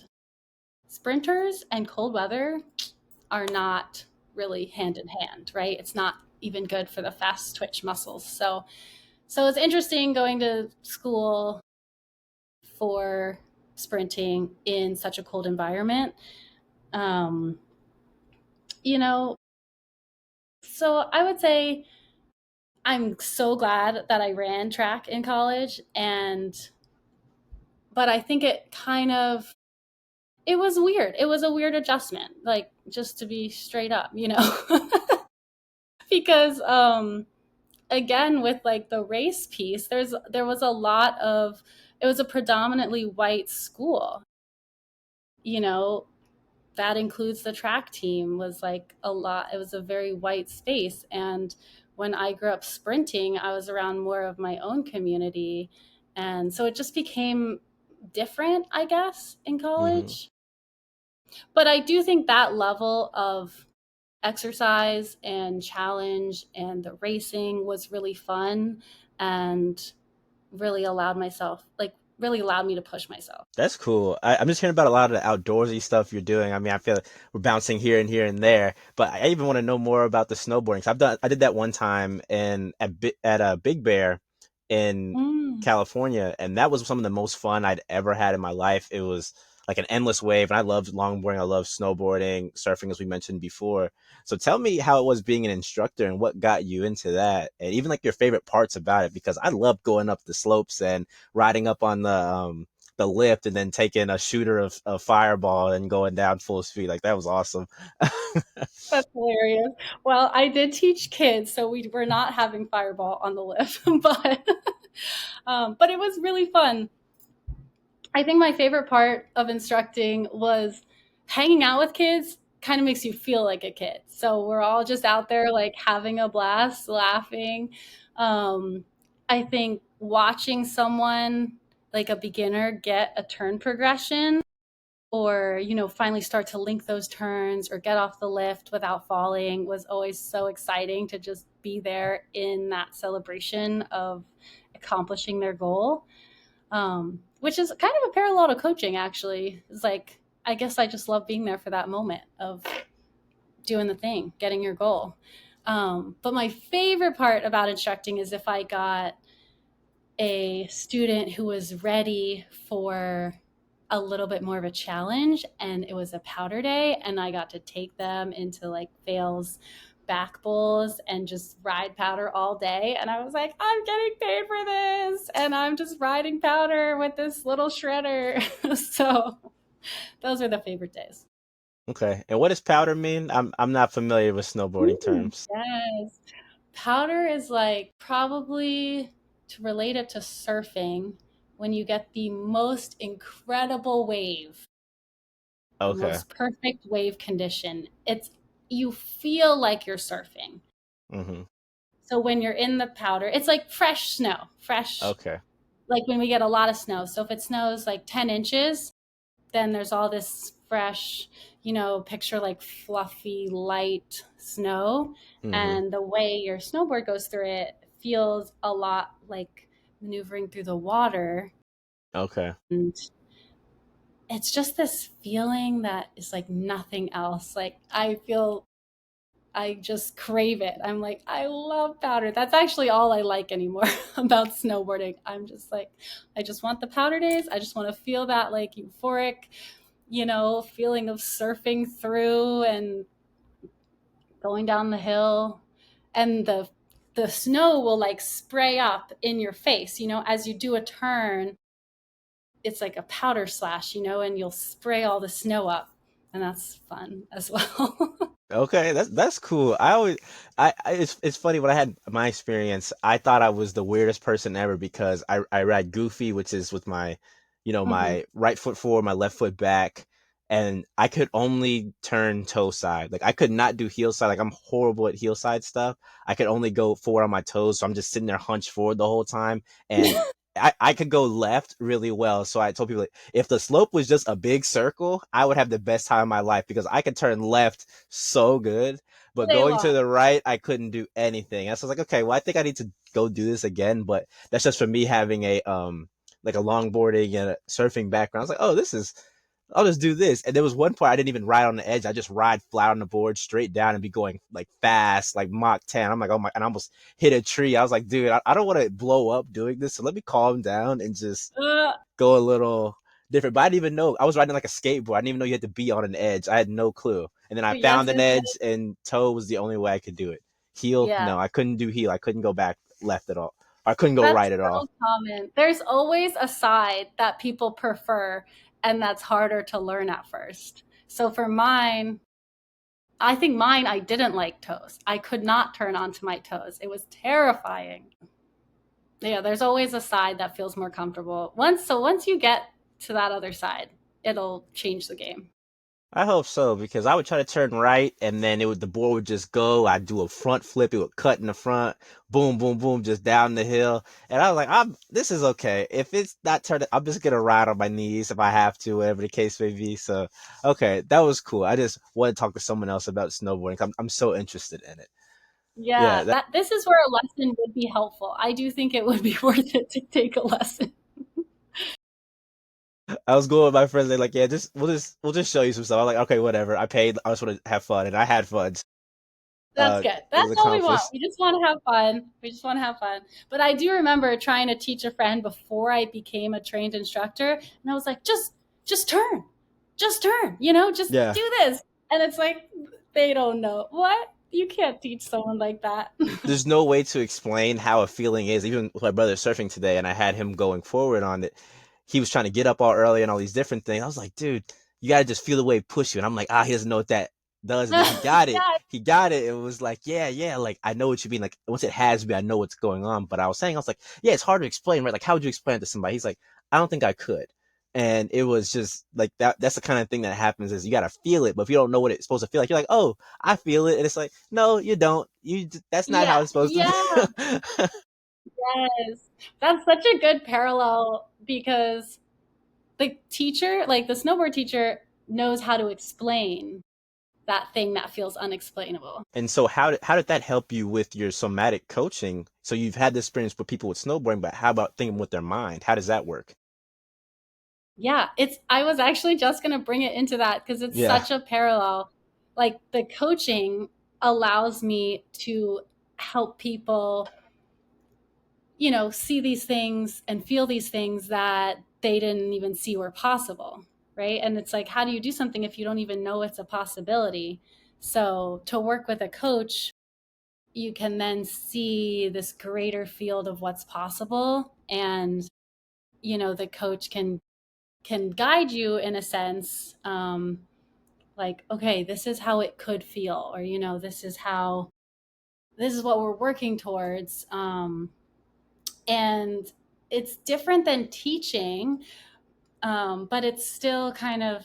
sprinters and cold weather are not really hand in hand, right? It's not even good for the fast twitch muscles. So it's interesting going to school for sprinting in such a cold environment. Um, you know, so I would say I'm so glad that I ran track in college, but I think it was weird. It was a weird adjustment, like just to be straight up, because again with like the race piece, there was a lot of it was a predominantly white school, you know, that includes the track team was like a lot. It was a very white space. And when I grew up sprinting, I was around more of my own community. And so it just became different, I guess, in Hmm. college. But I do think that level of exercise and challenge and the racing was really fun and really allowed me to push myself. That's cool. I'm just hearing about a lot of the outdoorsy stuff you're doing. I mean, I feel like we're bouncing here and there, but I even want to know more about the snowboarding. 'Cause I did that one time at a Big Bear in Mm. California, and that was some of the most fun I'd ever had in my life. It was like an endless wave, and I loved longboarding. I love snowboarding, surfing, as we mentioned before. So tell me how it was being an instructor and what got you into that, and even like your favorite parts about it, because I love going up the slopes and riding up on the lift and then taking a shooter of fireball and going down full speed. Like that was awesome. That's hilarious. Well, I did teach kids, so we were not having fireball on the lift, but it was really fun. I think my favorite part of instructing was hanging out with kids. Kind of makes you feel like a kid. So we're all just out there like having a blast, laughing. Um, I think watching someone like a beginner get a turn progression or finally start to link those turns or get off the lift without falling was always so exciting to just be there in that celebration of accomplishing their goal, which is kind of a parallel to coaching. Actually, it's like I guess I just love being there for that moment of doing the thing, getting your goal. But my favorite part about instructing is if I got a student who was ready for a little bit more of a challenge and it was a powder day and I got to take them into like Vale's back bowls and just ride powder all day, and I was like, I'm getting paid for this and I'm just riding powder with this little shredder. So those are the favorite days. Okay. And what does powder mean? I'm not familiar with snowboarding terms. Yes, powder is like probably to relate it to surfing when you get the most incredible wave, the Okay. most perfect wave condition. It's you feel like you're surfing. Mm-hmm. So when you're in the powder, it's like fresh snow, fresh, Okay. like when we get a lot of snow. So if it snows like 10 inches, then there's all this fresh, picture like fluffy, light snow. Mm-hmm. And the way your snowboard goes through it feels a lot like maneuvering through the water. Okay. And it's just this feeling that is like nothing else. Like I just crave it. I'm like, I love powder. That's actually all I like anymore about snowboarding. I'm just like, I just want the powder days. I just want to feel that like euphoric, feeling of surfing through and going down the hill. And the snow will like spray up in your face, as you do a turn. It's like a powder slash, and you'll spray all the snow up. And that's fun as well. Okay, that's cool. It's funny when I had my experience, I thought I was the weirdest person ever because I ride goofy, which is with my, Hmm. my right foot forward, my left foot back, and I could only turn toe side. Like I could not do heel side. Like I'm horrible at heel side stuff. I could only go forward on my toes, so I'm just sitting there hunched forward the whole time, and I could go left really well. So I told people like, if the slope was just a big circle, I would have the best time of my life because I could turn left so good. All But day going to long. the right, I couldn't do anything. I was like, okay, well, I think I need to go do this again. But that's just for me having a like a longboarding and a surfing background. I was like, oh, this is I'll just do this. And there was one part I didn't even ride on the edge. I just ride flat on the board straight down and be going like fast, like Mach 10. I'm like, oh my, and I almost hit a tree. I was like, dude, I don't want to blow up doing this. So let me calm down and just Uh, go a little different. But I didn't even know I was riding like a skateboard. I didn't even know you had to be on an edge. I had no clue. And then I yes, found an it edge, and toe was the only way I could do it. Heel, Yeah, no, I couldn't do heel. I couldn't go back left at all. I couldn't go that's right at all. so common. There's always a side that people prefer, and that's harder to learn at first. So for mine, I think mine, I didn't like toes. I could not turn onto my toes. It was terrifying. Yeah, there's always a side that feels more comfortable. Once you get to that other side, it'll change the game. I hope so because I would try to turn right and then the board would just go. I'd do a front flip. It would cut in the front, boom, boom, boom, just down the hill. And I was like, this is okay. If it's not turning, I'm just gonna ride on my knees if I have to, whatever the case may be. So, okay, that was cool. I just want to talk to someone else about snowboarding. I'm so interested in it. Yeah, Yeah, that this is where a lesson would be helpful. I do think it would be worth it to take a lesson. I was going with my friends. They're like, yeah, we'll just show you some stuff. I'm like, okay, whatever. I paid. I just want to have fun, and I had fun. That's good. It was That's all we want. accomplished. We just want to have fun. We just want to have fun. But I do remember trying to teach a friend before I became a trained instructor, and I was like, just turn, just turn. Just Yeah. do this. And it's like they don't know what you can't teach someone like that. There's no way to explain how a feeling is. Even with my brother surfing today, and I had him going forward on it. He was trying to get up all early and all these different things. I was like, dude, you gotta just feel the wave push you. And I'm like, he doesn't know what that does. And then he got it. Yeah, He got it. It was like, yeah, yeah, like I know what you mean. Like once it has me, I know what's going on. But I was like, yeah, it's hard to explain, right? Like, how would you explain it to somebody? He's like, I don't think I could. And it was just like that. That's the kind of thing that happens is you gotta feel it, but if you don't know what it's supposed to feel like, you're like, oh, I feel it, and it's like, no, you don't. That's not yeah, how it's supposed to yeah. be. Yes, that's such a good parallel because the teacher, like the snowboard teacher, knows how to explain that thing that feels unexplainable. And so how did that help you with your somatic coaching? So you've had this experience with people with snowboarding, but how about thinking with their mind? How does that work? Yeah, I was actually just going to bring it into that because it's Yeah. such a parallel. Like the coaching allows me to help people, see these things and feel these things that they didn't even see were possible, right? And it's like, how do you do something if you don't even know it's a possibility? So to work with a coach, you can then see this greater field of what's possible, and the coach can guide you in a sense, like, okay, this is how it could feel, or this is what we're working towards, and it's different than teaching, but it's still kind of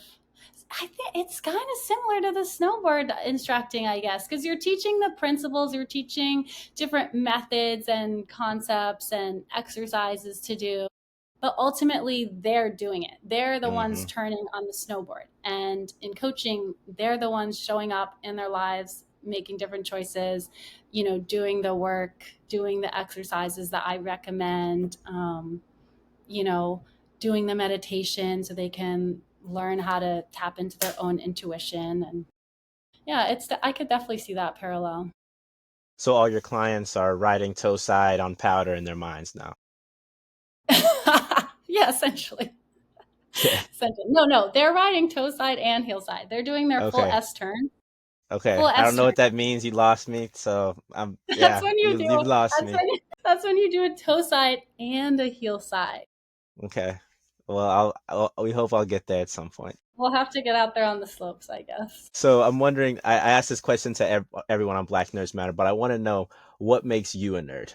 I think it's kind of similar to the snowboard instructing, I guess, because you're teaching the principles, you're teaching different methods and concepts and exercises to do. But ultimately, they're doing it. They're the ones Mm-hmm. turning on the snowboard. And in coaching, they're the ones showing up in their lives, making different choices, doing the work, doing the exercises that I recommend, you know, doing the meditation so they can learn how to tap into their own intuition. And yeah, I could definitely see that parallel. So all your clients are riding toe side on powder in their minds now. Yeah, essentially. Yeah. No, they're riding toe side and heel side. They're doing their full Okay. S turn. Okay. Full I don't S know turn. what that means. You lost me. So That's yeah, when you you've do. lost That's me. when. That's when you do a toe side and a heel side. Okay. Well, we hope I'll get there at some point. We'll have to get out there on the slopes, I guess. So I'm wondering, I asked this question to everyone on Black Nerds Matter, but I want to know what makes you a nerd?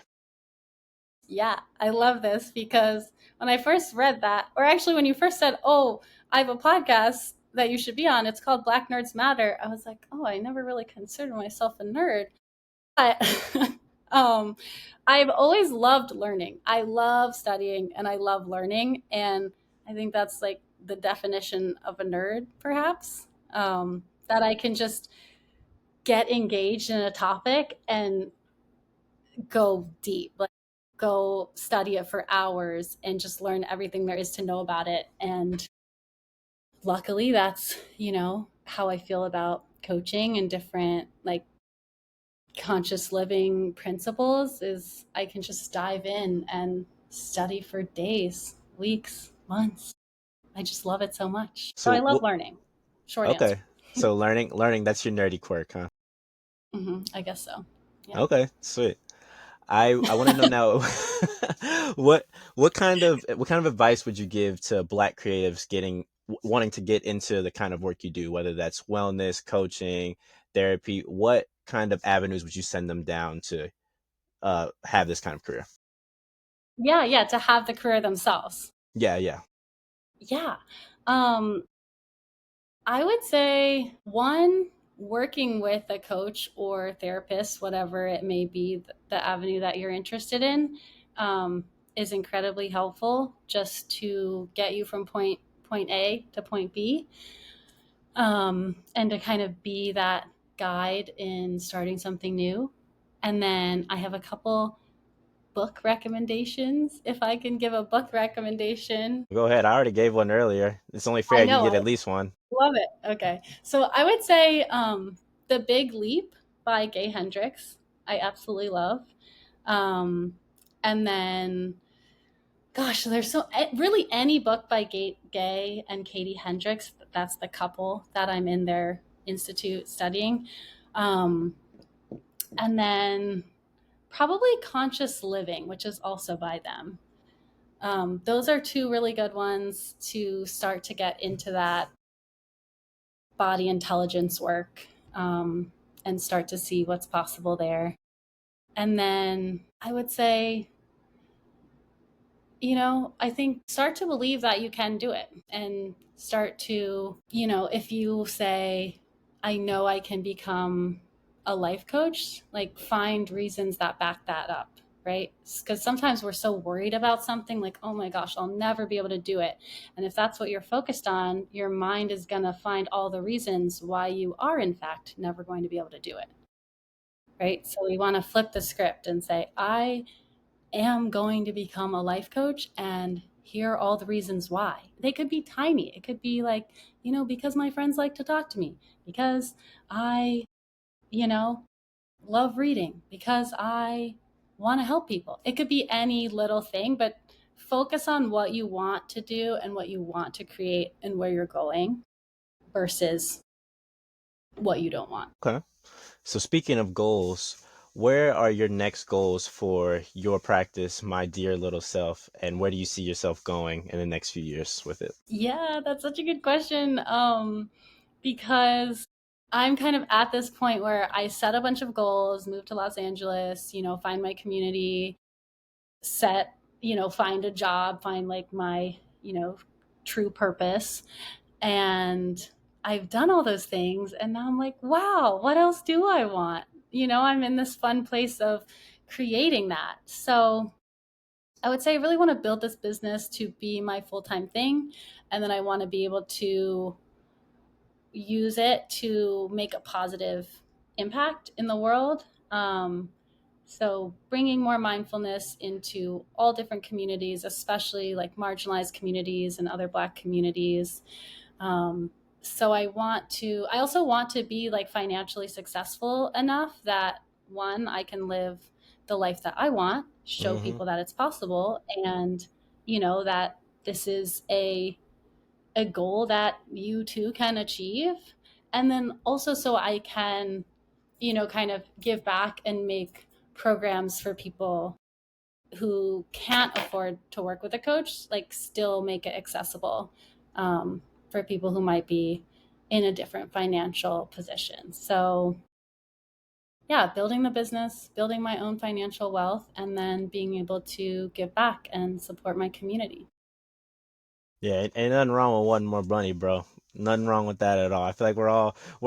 Yeah, I love this because when I first read that, or actually when you first said, "Oh, I have a podcast that you should be on. It's called Black Nerds Matter." I was like, "Oh, I never really considered myself a nerd." But um, I've always loved learning. I love studying and I love learning, and I think that's like the definition of a nerd, perhaps. That I can just get engaged in a topic and go deep, like go study it for hours and just learn everything there is to know about it. And luckily, that's, how I feel about coaching and different like conscious living principles is I can just dive in and study for days, weeks, months. I just love it so much. So I So, love learning. Short answer. okay. So learning, that's your nerdy quirk, huh? I guess so. Yeah. Okay, sweet. I want to know now what what kind of advice would you give to Black creatives wanting to get into the kind of work you do, whether that's wellness, coaching, therapy? What kind of avenues would you send them down to have this kind of career? Yeah, yeah, to have the career themselves. Yeah, yeah. Yeah. Um, I would say one, working with a coach or therapist, whatever it may be, the avenue that you're interested in, is incredibly helpful just to get you from point A to point B, and to kind of be that guide in starting something new. And then I have a couple book recommendations. If I can give a book recommendation, Go ahead. I already gave one earlier. It's only I fair you know get I at least one. love it. Okay. So I would say The Big Leap by Gay Hendricks. I absolutely love. Um, and then, gosh, there's really any book by Gay and Katie Hendricks. That's the couple that I'm in their institute studying. Um, and then probably Conscious Living, which is also by them. Those are two really good ones to start to get into that body intelligence work, and start to see what's possible there. And then I would say, I think start to believe that you can do it and start to, if you say, I know I can become a life coach, like find reasons that back that up, right? Because sometimes we're so worried about something like, oh my gosh, I'll never be able to do it. And if that's what you're focused on, your mind is going to find all the reasons why you are, in fact, never going to be able to do it, right? So we want to flip the script and say, I am going to become a life coach, and here are all the reasons why. They could be tiny. It could be like, because my friends like to talk to me, because I, you know, love reading, because I want to help people. It could be any little thing, but focus on what you want to do and what you want to create and where you're going versus what you don't want. Okay. So speaking of goals, where are your next goals for your practice, my dear little self, and where do you see yourself going in the next few years with it? Yeah, that's such a good question. Because I'm kind of at this point where I set a bunch of goals, move to Los Angeles, find my community, find a job, find like my, true purpose. And I've done all those things. And now I'm like, wow, what else do I want? I'm in this fun place of creating that. So I would say I really want to build this business to be my full-time thing. And then I want to be able to use it to make a positive impact in the world. So bringing more mindfulness into all different communities, especially like marginalized communities and other Black communities. Um, so I also want to be like financially successful enough that one, I can live the life that I want, show Mm-hmm. people that it's possible, and that this is a goal that you too can achieve. And then also so I can, kind of give back and make programs for people who can't afford to work with a coach, like still make it accessible for people who might be in a different financial position. So, yeah, building the business, building my own financial wealth, and then being able to give back and support my community. Yeah, ain't nothing wrong with wanting more money, bro. Nothing wrong with that at all. I feel like we're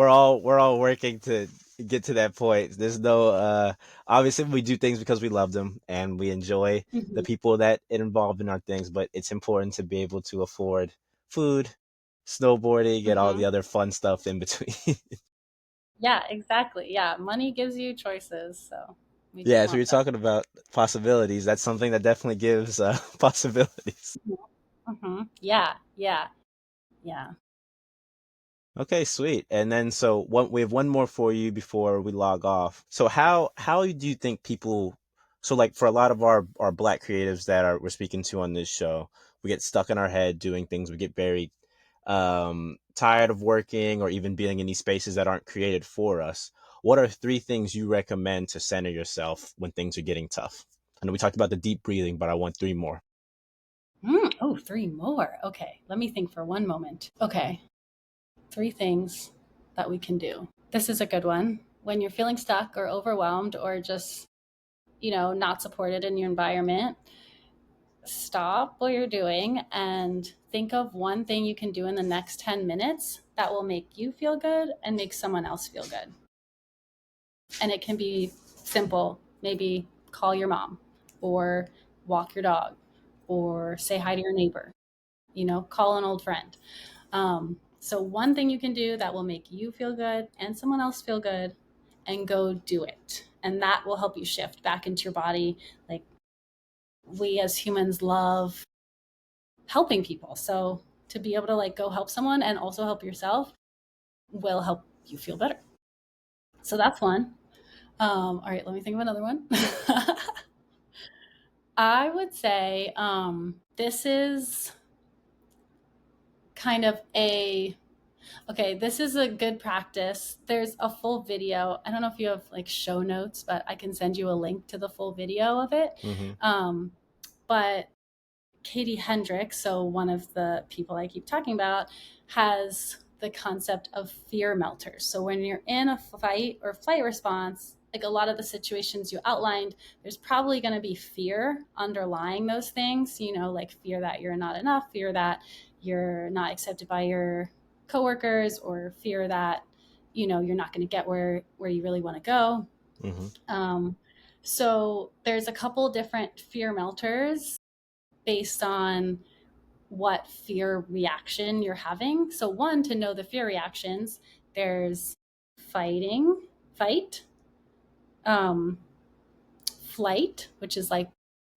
all working to get to that point. There's no obviously we do things because we love them and we enjoy the Mhm. people that it involved in our things, but it's important to be able to afford food, snowboarding, and all the Mhm. other fun stuff in between. Yeah, exactly. Yeah, money gives you choices, so we do Yeah, so you're want that. talking about possibilities. That's something that definitely gives possibilities. Yeah, yeah, yeah. Okay, sweet. And then so we have one more for you before we log off. So how do you think people so like for a lot of our black creatives that are we're speaking to on this show, we get stuck in our head doing things, we get very tired of working or even being in these spaces that aren't created for us. What are three things you recommend to center yourself when things are getting tough? I know we talked about the deep breathing, but I want three more. Oh, three more. Okay, let me think for one moment. Okay, three things that we can do. This is a good one. When you're feeling stuck or overwhelmed or just, not supported in your environment, stop what you're doing and think of one thing you can do in the next 10 minutes that will make you feel good and make someone else feel good. And it can be simple. Maybe call your mom or walk your dog or say hi to your neighbor, call an old friend. So, one thing you can do that will make you feel good and someone else feel good, and go do it. And that will help you shift back into your body. Like, we as humans love helping people. So, to be able to like go help someone and also help yourself will help you feel better. So, that's one. All right, let me think of another one. I would say this is kind of a okay, this is a good practice. There's a full video. I don't know if you have like show notes, but I can send you a link to the full video of it. Mm-hmm. Um, but Katie Hendricks, so one of the people I keep talking about, has the concept of fear melters. So when you're in a fight or flight response, like a lot of the situations you outlined, there's probably going to be fear underlying those things, like fear that you're not enough, fear that you're not accepted by your coworkers, or fear that, you're not going to get where you really want to go. Mm-hmm. Um, so there's a couple different fear melters based on what fear reaction you're having. So, one, to know the fear reactions, there's fight, um, flight, which is like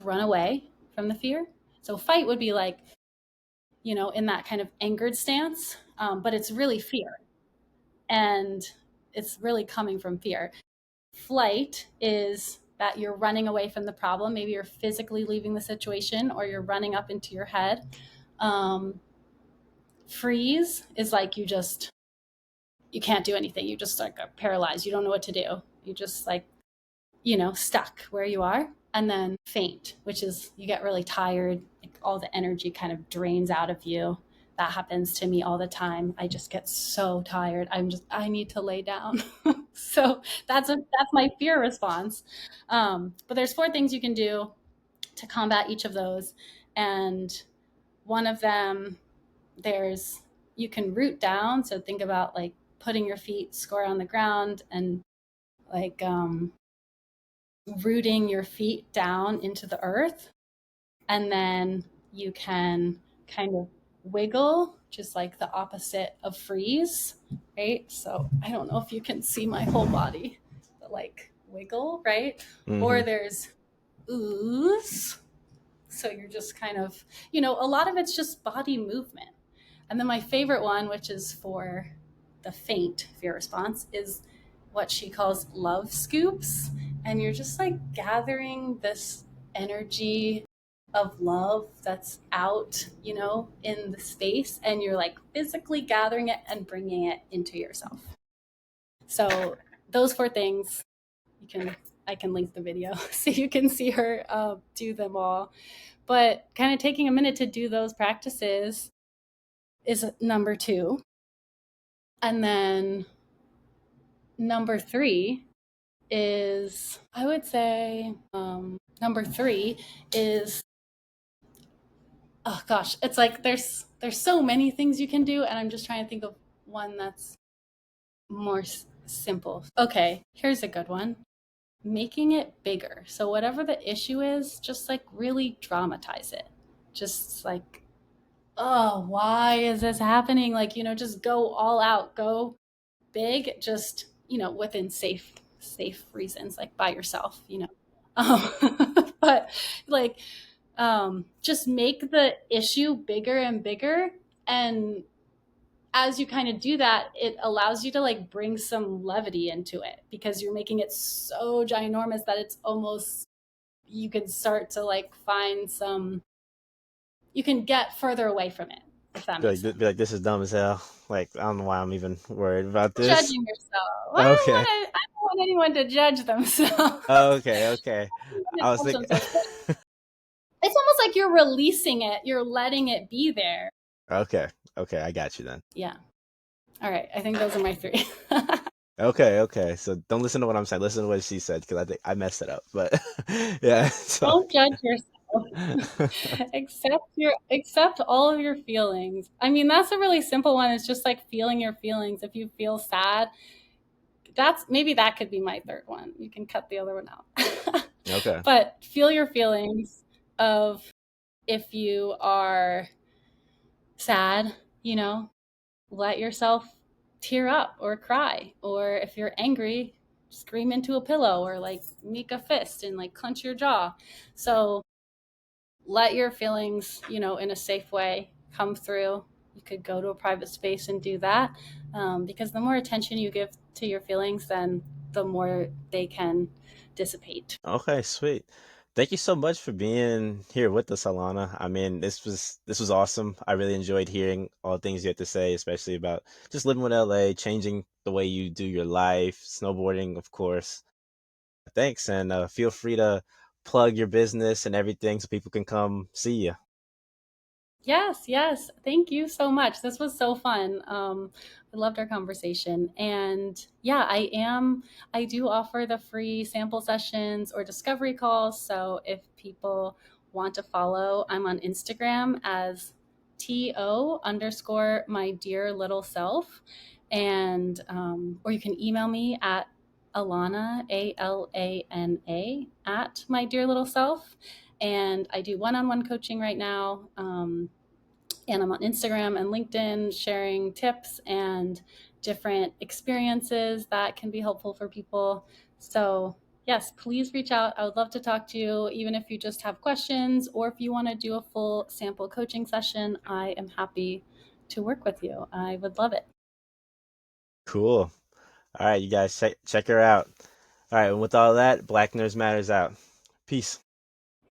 run away from the fear. So, fight would be like, in that kind of angered stance, but it's really fear. And it's really coming from fear. Flight is that you're running away from the problem. Maybe you're physically leaving the situation or you're running up into your head. Um, Freeze is like you can't do anything. You just like are paralyzed. You don't know what to do. You just like, stuck where you are. And then faint, which is you get really tired, like all the energy kind of drains out of you. That happens to me all the time. I just get so tired. I need to lay down. So that's my fear response. But there's four things you can do to combat each of those. And one of them, there's you can root down. So think about like putting your feet square on the ground and like rooting your feet down into the earth. And then you can kind of wiggle, just like the opposite of freeze, right? So I don't know if you can see my whole body, but like wiggle, right? Mm-hmm. Or there's ooze. So you're just kind of, you know, a lot of it's just body movement. And then my favorite one, which is for the faint fear response, is what she calls love scoops. And you're just like gathering this energy of love that's out, you know, in the space, and you're like physically gathering it and bringing it into yourself. So those four things, you can, I can link the video so you can see her do them all. But kind of taking a minute to do those practices is number two. And then number three is, I would say, number three is, oh gosh, it's like there's so many things you can do, and I'm just trying to think of one that's more simple. Okay, here's a good one. Making it bigger. So whatever the issue is, just like really dramatize it. Just like, oh, why is this happening? Like, you know, just go all out, go big, just, you know, within safe reasons, like by yourself, you know. But like, just make the issue bigger and bigger. And as you kind of do that, it allows you to like bring some levity into it, because you're making it so ginormous that it's almost, you can start to like find some, you can get further away from it, if that makes sense. Be like, this is dumb as hell. Like, I don't know why I'm even worried about this. Judging yourself. Okay. I don't want anyone to judge themselves. Okay. Okay. To I was judge thinking. themselves. It's almost like you're releasing it. You're letting it be there. Okay. Okay. I got you then. Yeah. All right. I think those are my three. Okay. Okay. So don't listen to what I'm saying. Listen to what she said, because I think I messed it up. But yeah. So. Don't judge yourself. Accept all of your feelings. I mean, that's a really simple one. It's just like feeling your feelings. If you feel sad, that's, maybe that could be my third one. You can cut the other one out. Okay. But feel your feelings of, if you are sad, you know, let yourself tear up or cry. Or if you're angry, scream into a pillow, or like make a fist and like clench your jaw. So let your feelings, you know, in a safe way come through. You could go to a private space and do that, because the more attention you give to your feelings, then the more they can dissipate. Okay. Sweet. Thank you so much for being here with us, Alana. I mean, this was awesome. I really enjoyed hearing all the things you had to say, especially about just living with LA, changing the way you do your life, snowboarding, of course. Thanks, and feel free to plug your business and everything so people can come see you. Yes, yes. Thank you so much. This was so fun. I loved our conversation. And yeah, I do offer the free sample sessions or discovery calls. So if people want to follow, I'm on Instagram as TO underscore my dear little self. And, or you can email me at Alana, ALANA, at my dear little self. And I do one-on-one coaching right now. And I'm on Instagram and LinkedIn sharing tips and different experiences that can be helpful for people. So, yes, please reach out. I would love to talk to you, even if you just have questions or if you want to do a full sample coaching session. I am happy to work with you. I would love it. Cool. All right, you guys check her out. All right, and with all that, Black Nerds Matters out. Peace.